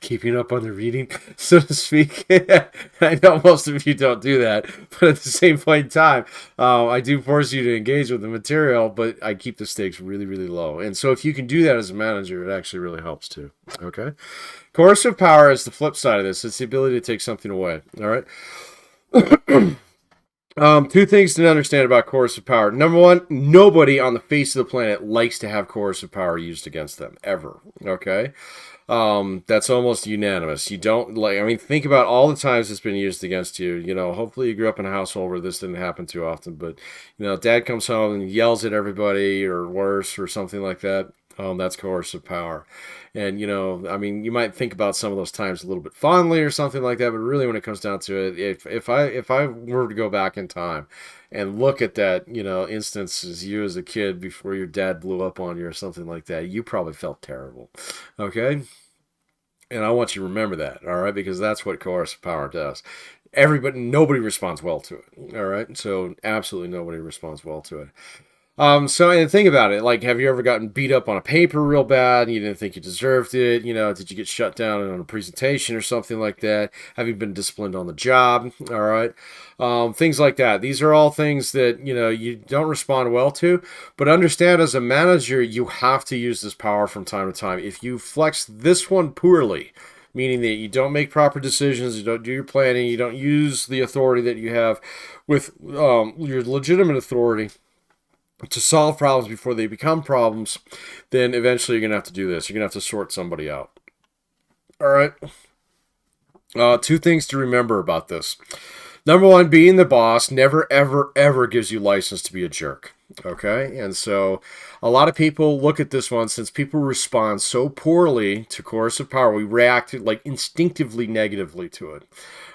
keeping up on the reading, so to speak. I know most of you don't do that, but at the same point in time, I do force you to engage with the material, but I keep the stakes really, really low. And so if you can do that as a manager, it actually really helps too. Okay. Coercive power is the flip side of this. It's the ability to take something away. All right. Two things to understand about coercive power. Number one, nobody on the face of the planet likes to have coercive power used against them, ever. Okay? That's almost unanimous. You don't think about all the times it's been used against you. Hopefully you grew up in a household where this didn't happen too often, but, dad comes home and yells at everybody or worse or something like that. That's coercive power. And, you might think about some of those times a little bit fondly or something like that, but really when it comes down to it, if I were to go back in time and look at that, instance as you as a kid before your dad blew up on you or something like that, you probably felt terrible. Okay? And I want you to remember that, all right? Because that's what coercive power does. Nobody responds well to it, all right? So absolutely nobody responds well to it. So and think about it. Like, have you ever gotten beat up on a paper real bad and you didn't think you deserved it? You know, did you get shut down on a presentation or something like that? Have you been disciplined on the job? All right. Things like that. These are all things that, you know, you don't respond well to, but understand as a manager, you have to use this power from time to time. If you flex this one poorly, meaning that you don't make proper decisions, you don't do your planning, you don't use the authority that you have with your legitimate authority to solve problems before they become problems, then eventually you're going to have to do this. You're going to have to sort somebody out. All right. Two things to remember about this. Number one, being the boss never, ever, ever gives you license to be a jerk. Okay? And so a lot of people look at this one, since people respond so poorly to coercive power, we react like instinctively negatively to it.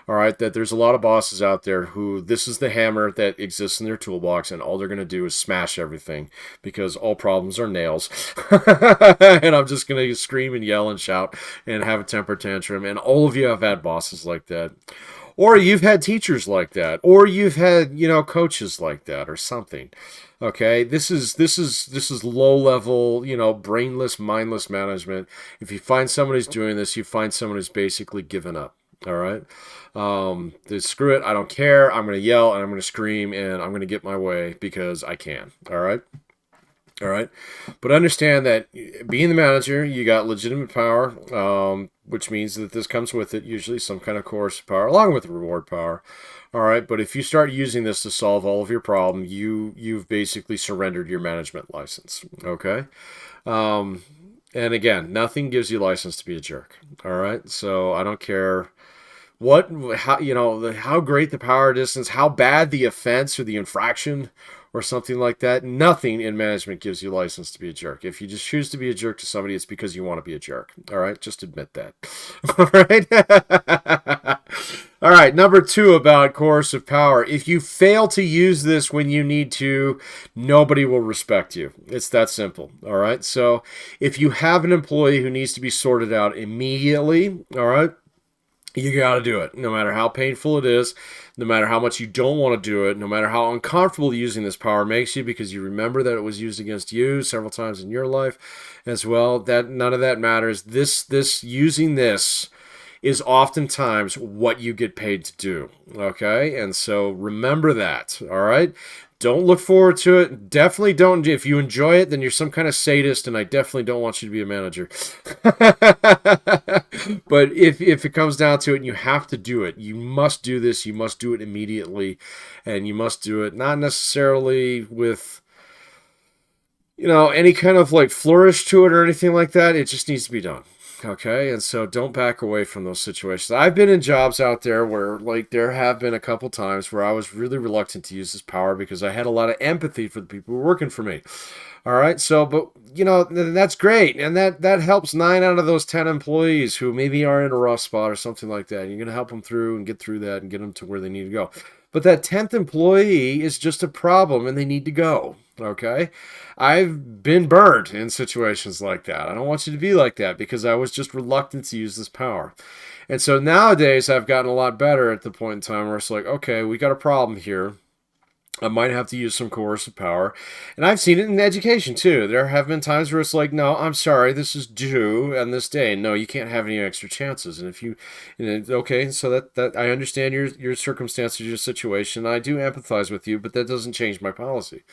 All right, that there's a lot of bosses out there who this is the hammer that exists in their toolbox, and all they're going to do is smash everything because all problems are nails. And I'm just going to scream and yell and shout and have a temper tantrum. And all of you have had bosses like that. Or you've had teachers like that, or you've had, you know, coaches like that, or something. Okay, this is low level, you know, brainless, mindless management. If you find someone who's doing this, you find someone who's basically given up. All right, screw it, I don't care. I'm gonna yell and I'm gonna scream and I'm gonna get my way because I can. All right. All right. But understand that being the manager, you got legitimate power, which means that this comes with it, usually some kind of coercive power, along with reward power. All right. But if you start using this to solve all of your problems, you've basically surrendered your management license. Okay. And again, nothing gives you license to be a jerk. All right. So I don't care how, you know, how great the power distance, how bad the offense or the infraction or something like that. Nothing in management gives you license to be a jerk. If you just choose to be a jerk to somebody, it's because you want to be a jerk. All right, just admit that. All right. All right. Number two about coercive power. If you fail to use this when you need to, nobody will respect you. It's that simple. All right. So if you have an employee who needs to be sorted out immediately, all right, you got to do it, no matter how painful it is, no matter how much you don't want to do it, no matter how uncomfortable using this power makes you, because you remember that it was used against you several times in your life as well. That none of that matters. Using this is oftentimes what you get paid to do. Okay, and so remember that. All right. Don't look forward to it. Definitely don't. If you enjoy it, then you're some kind of sadist, and I definitely don't want you to be a manager. But if it comes down to it, and you have to do it, you must do this. You must do it immediately, and you must do it not necessarily with, you know, any kind of like flourish to it or anything like that. It just needs to be done. Okay, and so don't back away from those situations. I've been in jobs out there where, like, there have been a couple times where I was really reluctant to use this power because I had a lot of empathy for the people who were working for me. All right, so, but, you know, that's great, and that helps 9 out of those 10 employees who maybe are in a rough spot or something like that. You're going to help them through and get through that and get them to where they need to go. But that 10th employee is just a problem and they need to go. Okay? I've been burned in situations like that. I don't want you to be like that because I was just reluctant to use this power. And so nowadays I've gotten a lot better at the point in time where it's like, okay, we got a problem here. I might have to use some coercive power. And I've seen it in education too. There have been times where it's like, no, I'm sorry, this is due on this day. No, you can't have any extra chances. And if you okay, so that I understand your circumstances, your situation. I do empathize with you, but that doesn't change my policy.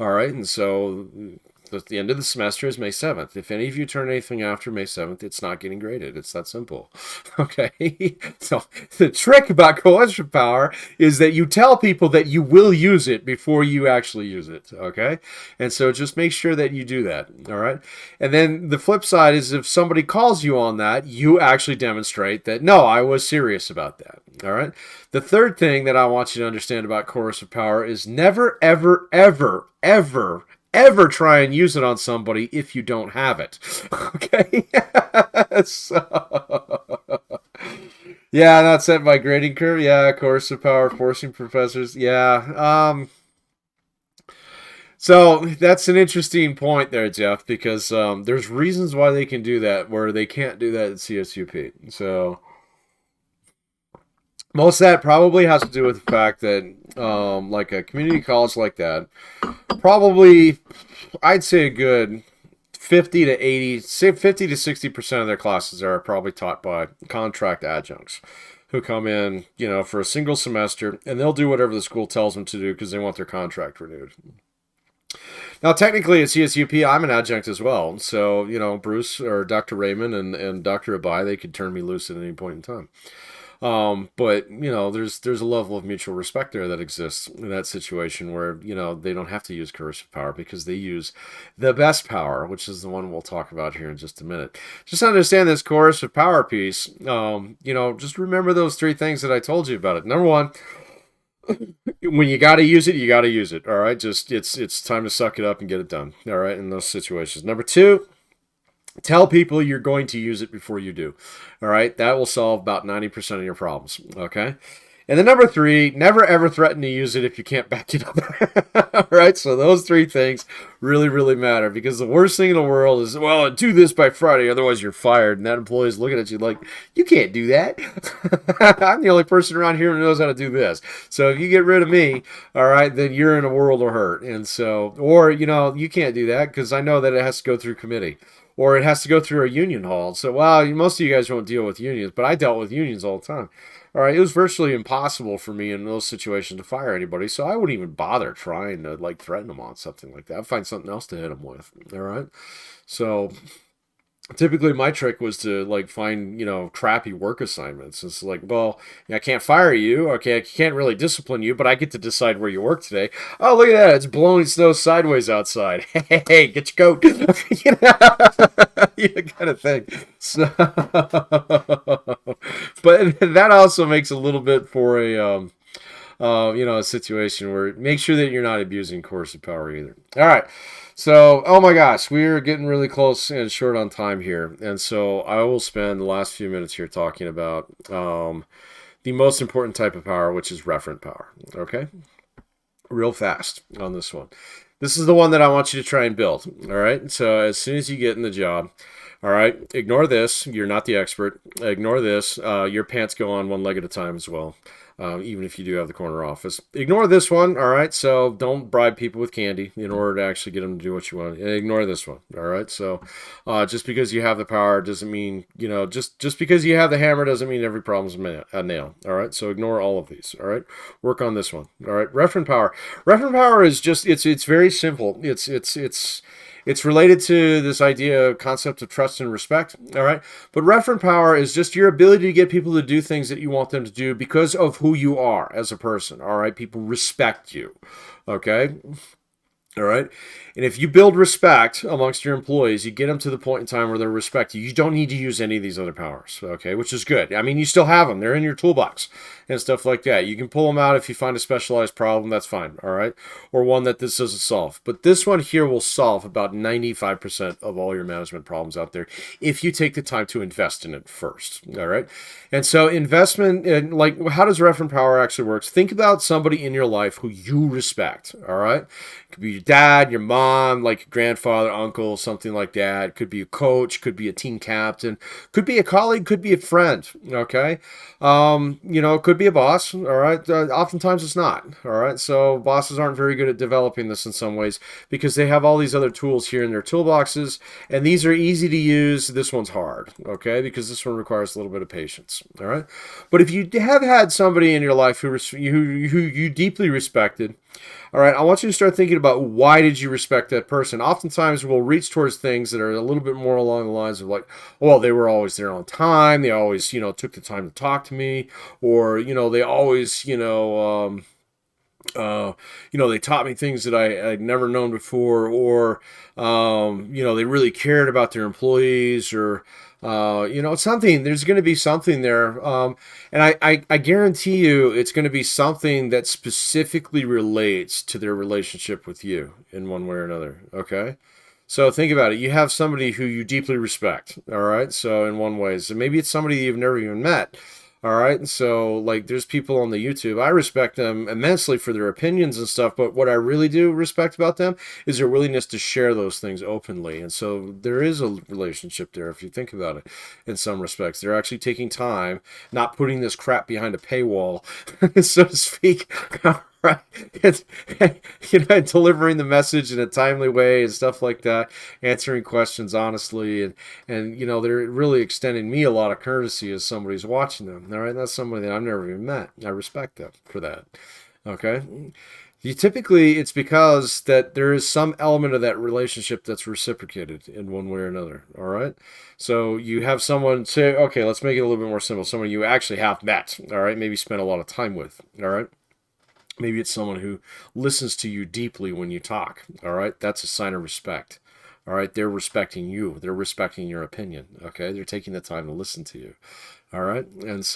All right. And so the end of the semester is May 7th. If any of you turn anything after May 7th, it's not getting graded. It's that simple. Okay? So the trick about coercive power is that you tell people that you will use it before you actually use it. Okay? And so just make sure that you do that. All right? And then the flip side is if somebody calls you on that, you actually demonstrate that, no, I was serious about that. All right? The third thing that I want you to understand about coercive power is never, ever, ever, ever try and use it on somebody if you don't have it. Okay? So, yeah, not set by grading curve. Yeah, coercive power, forcing professors. Yeah. So that's an interesting point there, Jeff, because there's reasons why they can do that where they can't do that at CSUP. So Most of that probably has to do with the fact that, like a community college like that, probably, I'd say a good 50 to 80, say 50 to 60% of their classes are probably taught by contract adjuncts who come in, for a single semester, and they'll do whatever the school tells them to do because they want their contract renewed. Now, technically at CSUP, I'm an adjunct as well. So, Bruce or Dr. Raymond and Dr. Abai, they could turn me loose at any point in time. But there's a level of mutual respect there that exists in that situation where they don't have to use coercive power because they use the best power, which is the one we'll talk about here in just a minute. Just understand this coercive power piece. Just remember those three things that I told you about it. Number one, when you got to use it, you got to use it. All right, just it's time to suck it up and get it done. All right, in those situations. Number two, tell people you're going to use it before you do. All right, that will solve about 90% of your problems. Okay. And then number three, never ever threaten to use it if you can't back it up. All right, so those three things really, really matter because the worst thing in the world is, well, do this by Friday, otherwise you're fired. And that employee is looking at you like, you can't do that. I'm the only person around here who knows how to do this. So if you get rid of me, all right, then you're in a world of hurt. And so, or, you can't do that because I know that it has to go through committee. Or it has to go through a union hall. So, well, most of you guys won't deal with unions, but I dealt with unions all the time. All right, it was virtually impossible for me in those situations to fire anybody, so I wouldn't even bother trying to threaten them on something like that. I'd find something else to hit them with. All right, so typically my trick was to find crappy work assignments. It's like, well, I can't fire you, okay, I can't really discipline you, but I get to decide where you work today. Oh, look at that, it's blowing snow sideways outside. Hey, get your coat. Kind of thing. So but that also makes a little bit for a situation where make sure that you're not abusing coercive power either. All right. So, oh my gosh, we're getting really close and short on time here. And so I will spend the last few minutes here talking about the most important type of power, which is referent power. Okay? Real fast on this one. This is the one that I want you to try and build. All right? So as soon as you get in the job, all right, ignore this. You're not the expert. Ignore this. Your pants go on one leg at a time as well. Even if you do have the corner office. Ignore this one, all right? So don't bribe people with candy in order to actually get them to do what you want. And ignore this one, all right? So just because you have the power doesn't mean, just because you have the hammer doesn't mean every problem's a nail, all right? So ignore all of these, all right? Work on this one, all right? Referent power. Referent power is just, it's very simple. It's related to this concept of trust and respect, all right? But referent power is just your ability to get people to do things that you want them to do because of who you are as a person, all right? People respect you, okay? All right. And if you build respect amongst your employees, you get them to the point in time where they respect you. You don't need to use any of these other powers, okay, which is good. I mean, you still have them. They're in your toolbox and stuff like that. You can pull them out if you find a specialized problem. That's fine, all right, or one that this doesn't solve. But this one here will solve about 95% of all your management problems out there if you take the time to invest in it first, all right? And so investment, how does referent power actually work? Think about somebody in your life who you respect, all right? It could be your dad, your mom, like your grandfather, uncle, something like that. It could be a coach, could be a team captain, could be a colleague, could be a friend, okay? It could be a boss, all right? Oftentimes it's not, all right? So bosses aren't very good at developing this in some ways because they have all these other tools here in their toolboxes, and these are easy to use. This one's hard, okay? Because this one requires a little bit of patience, all right? But if you have had somebody in your life who you deeply respected, all right, I want you to start thinking about why did you respect that person. Oftentimes we'll reach towards things that are a little bit more along the lines of like, well, they were always there on time. They always, took the time to talk to me, or, they always, they taught me things that I'd never known before, or, they really cared about their employees, or, something, there's going to be something there. And I guarantee you it's going to be something that specifically relates to their relationship with you in one way or another. Okay. So think about it. You have somebody who you deeply respect. All right. So in one way, so maybe it's somebody you've never even met. All right. And so, like, there's people on the YouTube, I respect them immensely for their opinions and stuff. But what I really do respect about them is their willingness to share those things openly. And so there is a relationship there if you think about it in some respects. They're actually taking time, not putting this crap behind a paywall, so to speak. Right. It's, delivering the message in a timely way and stuff like that, answering questions honestly, and they're really extending me a lot of courtesy as somebody who's watching them. All right, that's somebody that I've never even met. I respect them for that. Okay. Typically it's because that there is some element of that relationship that's reciprocated in one way or another. All right. So you have someone say, okay, let's make it a little bit more simple. Someone you actually have met. All right. Maybe spent a lot of time with. All right. Maybe it's someone who listens to you deeply when you talk. All right. That's a sign of respect. All right. They're respecting you. They're respecting your opinion. Okay. They're taking the time to listen to you. All right. And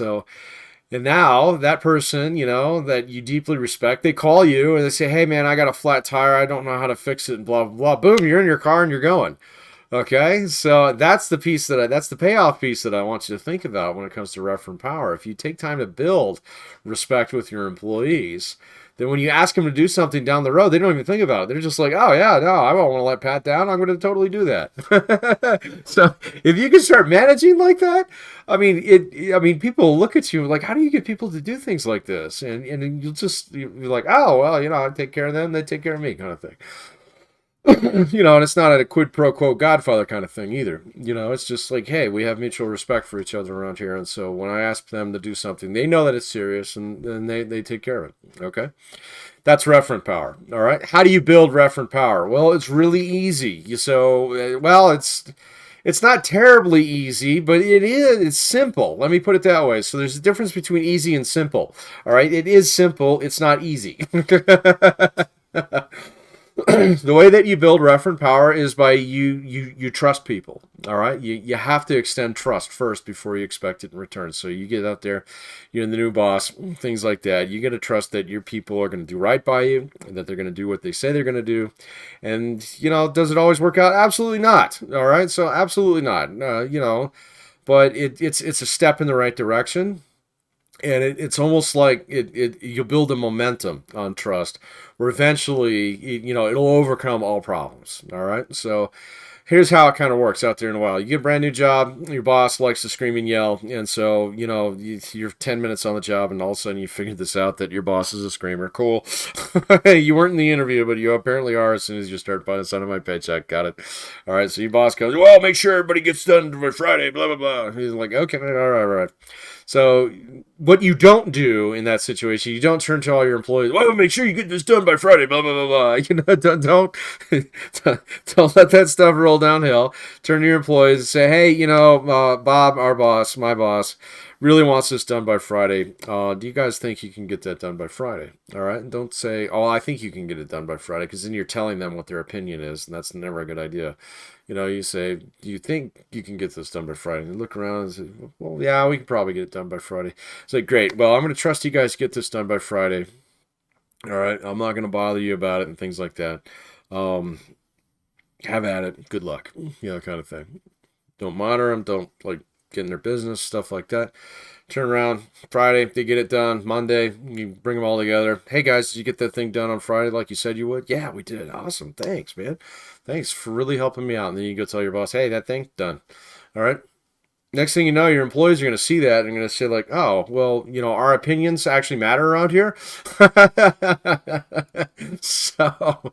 now that person, that you deeply respect, they call you and they say, hey, man, I got a flat tire. I don't know how to fix it and blah, blah, blah. Boom, you're in your car and you're going. Okay, so that's the piece that's the payoff piece that I want you to think about when it comes to referent power. If you take time to build respect with your employees, then when you ask them to do something down the road, they don't even think about it. They're just like, oh yeah, no, I won't want to let Pat down. I'm going to totally do that. So if you can start managing like that, I mean, people look at you like, how do you get people to do things like this? And you're like, oh well, I take care of them, they take care of me, kind of thing. And it's not a quid pro quo Godfather kind of thing either. It's just like, hey, we have mutual respect for each other around here. And so when I ask them to do something, they know that it's serious and they take care of it. Okay. That's referent power. All right. How do you build referent power? Well, it's really easy. It's not terribly easy, but it's simple. Let me put it that way. So there's a difference between easy and simple. All right. It is simple. It's not easy. The way that you build referent power is by you trust people. All right, you have to extend trust first before you expect it in return. So you get out there, you're the new boss, things like that. You got to trust that your people are going to do right by you, and that they're going to do what they say they're going to do. And does it always work out? Absolutely not. All right, so absolutely not. But it's a step in the right direction. And it's almost like you'll build a momentum on trust where eventually, it'll overcome all problems. All right. So here's how it kind of works out there in a while. You get a brand new job. Your boss likes to scream and yell. And so, you're 10 minutes on the job and all of a sudden you figured this out that your boss is a screamer. Cool. You weren't in the interview, but you apparently are as soon as you start by the son of my paycheck. Got it. All right. So your boss goes, well, make sure everybody gets done by Friday, blah, blah, blah. He's like, okay, all right. So what you don't do in that situation, you don't turn to all your employees, well, make sure you get this done by Friday, blah, blah, blah, blah. Don't let that stuff roll downhill. Turn to your employees and say, hey, Bob, our boss, my boss, really wants this done by Friday. Do you guys think you can get that done by Friday? All right. And don't say, oh, I think you can get it done by Friday, because then you're telling them what their opinion is, and that's never a good idea. You say, do you think you can get this done by Friday? And they look around and say, well, yeah, we can probably get it done by Friday. It's like, great. Well, I'm going to trust you guys to get this done by Friday. All right. I'm not going to bother you about it and things like that. Have at it. Good luck. Kind of thing. Don't monitor them. Don't get in their business, stuff like that. Turn around Friday, they get it done. Monday, you bring them all together. Hey guys, did you get that thing done on Friday like you said you would? Yeah, we did. Awesome. Thanks, man. Thanks for really helping me out. And then you go tell your boss, hey, that thing done. All right. Next thing you know, your employees are going to see that and going to say like, oh, well, our opinions actually matter around here. So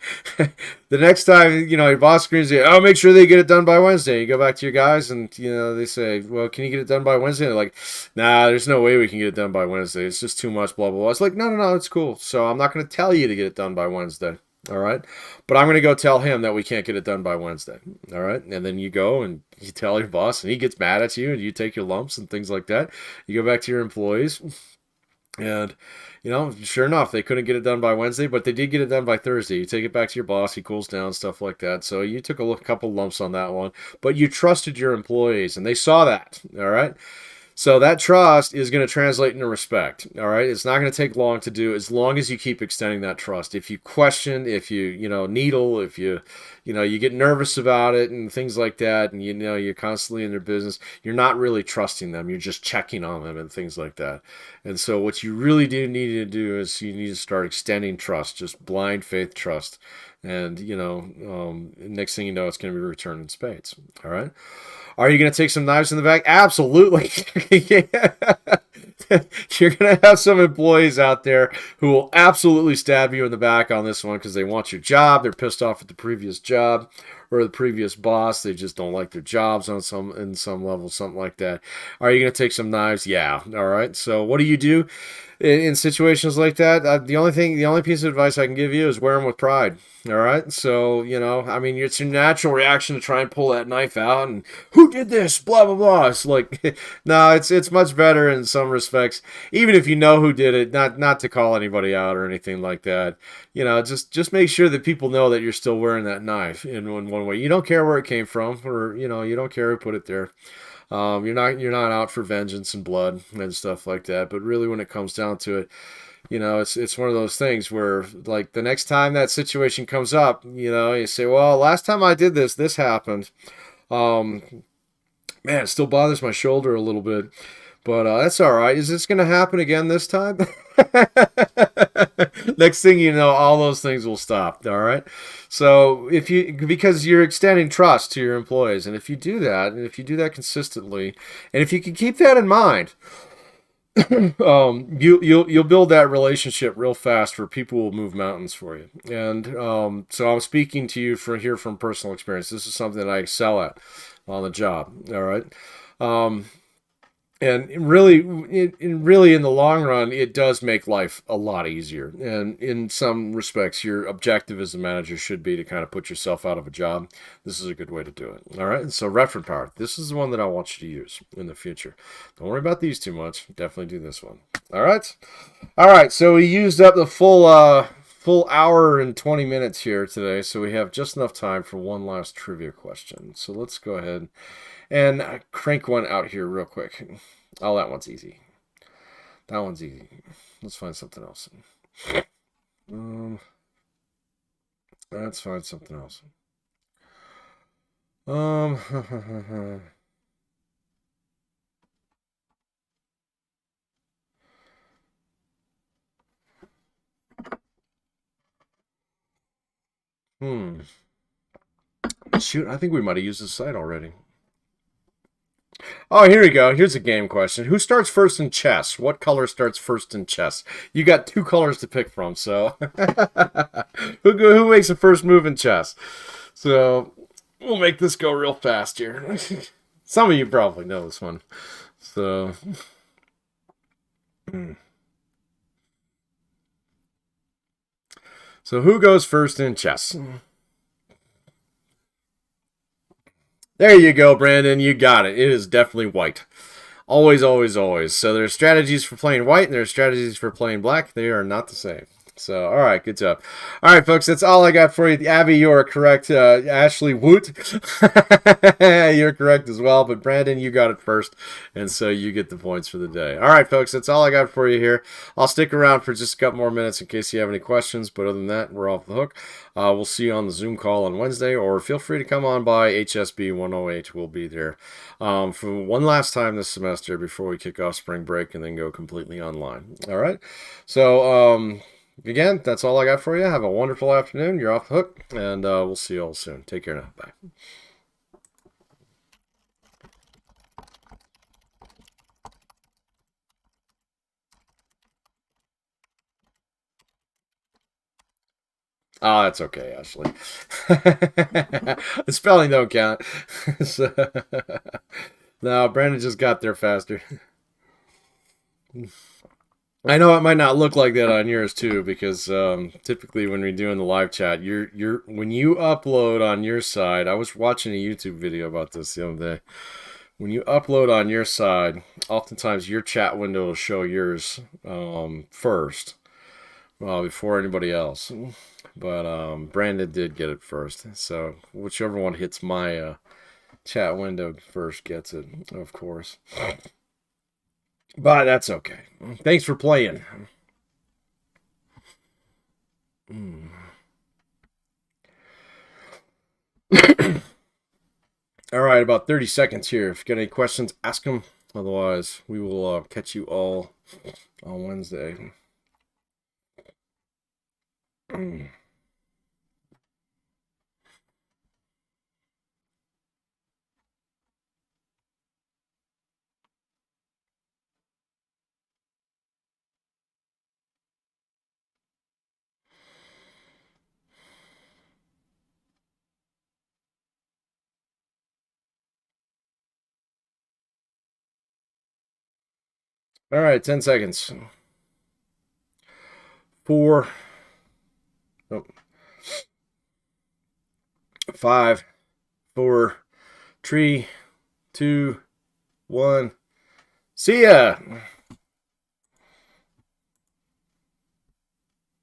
the next time, your boss screams at you, oh, make sure they get it done by Wednesday. You go back to your guys and, they say, well, can you get it done by Wednesday? And they're like, nah, there's no way we can get it done by Wednesday. It's just too much, blah, blah, blah. It's like, no, it's cool. So I'm not going to tell you to get it done by Wednesday. All right. But I'm going to go tell him that we can't get it done by Wednesday. All right. And then you go and you tell your boss and he gets mad at you and you take your lumps and things like that. You go back to your employees and, sure enough, they couldn't get it done by Wednesday, but they did get it done by Thursday. You take it back to your boss. He cools down, stuff like that. So you took a couple lumps on that one, but you trusted your employees and they saw that. All right. So that trust is going to translate into respect. All right. It's not going to take long to do as long as you keep extending that trust. If you question, if you needle, if you get nervous about it and things like that, and you're constantly in their business, you're not really trusting them. You're just checking on them and things like that. And so what you really do need to do is you need to start extending trust, just blind faith trust. And, next thing you know, it's going to be returned in spades. All right. Are you going to take some knives in the back? Absolutely. You're going to have some employees out there who will absolutely stab you in the back on this one because they want your job. They're pissed off at the previous job or the previous boss. They just don't like their jobs in some level, something like that. Are you going to take some knives? Yeah. All right. So what do you do in situations like that? The only piece of advice I can give you is wear them with pride. All right. So, it's your natural reaction to try and pull that knife out and who did this? Blah, blah, blah. It's like, no, it's much better in some respects, even if you know who did it, not to call anybody out or anything like that. Just make sure that people know that you're still wearing that knife in one way. You don't care where it came from, or, you don't care who put it there. You're not out for vengeance and blood and stuff like that. But really, when it comes down to it, it's one of those things where, like, the next time that situation comes up, you say, well, last time I did this happened. Man, it still bothers my shoulder a little bit, but that's all right. Is this going to happen again this time? Next thing you know, all those things will stop. All right. So because you're extending trust to your employees, and if you do that, and if you do that consistently, and if you can keep that in mind, you'll build that relationship real fast where people will move mountains for you. And so I'm speaking to you from personal experience. This is something that I excel at on the job. All right. And really, in the long run, it does make life a lot easier. And in some respects, your objective as a manager should be to kind of put yourself out of a job. This is a good way to do it. All right. And so reference power. This is the one that I want you to use in the future. Don't worry about these too much. Definitely do this one. All right. All right. So we used up the full hour and 20 minutes here today. So we have just enough time for one last trivia question. So let's go ahead and crank one out here real quick. Oh, that one's easy. That one's easy. Let's find something else. Let's find something else. Shoot, I think we might have used this site already. Oh, here we go. Here's a game question. Who starts first in chess? What color starts first in chess? You got two colors to pick from, so who makes the first move in chess? So we'll make this go real fast here. Some of you probably know this one. So who goes first in chess? There you go, Brandon. You got it. It is definitely white. Always, always, always. So there's strategies for playing white and there's strategies for playing black. They are not the same. So, all right, good job. All right, folks, that's all I got for you. Abby, you are correct. Ashley Woot, you're correct as well. But Brandon, you got it first, and so you get the points for the day. All right, folks, that's all I got for you here. I'll stick around for just a couple more minutes in case you have any questions. But other than that, we're off the hook. We'll see you on the Zoom call on Wednesday, or feel free to come on by HSB 108. We'll be there for one last time this semester before we kick off spring break and then go completely online. All right, so again, that's all I got for you. Have a wonderful afternoon. You're off the hook, and we'll see you all soon. Take care now. Bye. Oh, that's okay, Ashley. The spelling don't count. So, no, Brandon just got there faster. I know it might not look like that on yours too, because typically when we're doing the live chat, when you upload on your side, I was watching a YouTube video about this the other day. When you upload on your side, oftentimes your chat window will show yours first, before anybody else. But Brandon did get it first, so whichever one hits my chat window first gets it, of course. But that's okay. Thanks for playing. All right, about 30 seconds here. If you got any questions, ask them. Otherwise, we will catch you all on Wednesday. All right, 10 seconds. 4, oh, 5, 4, 3, 2, 1. See ya.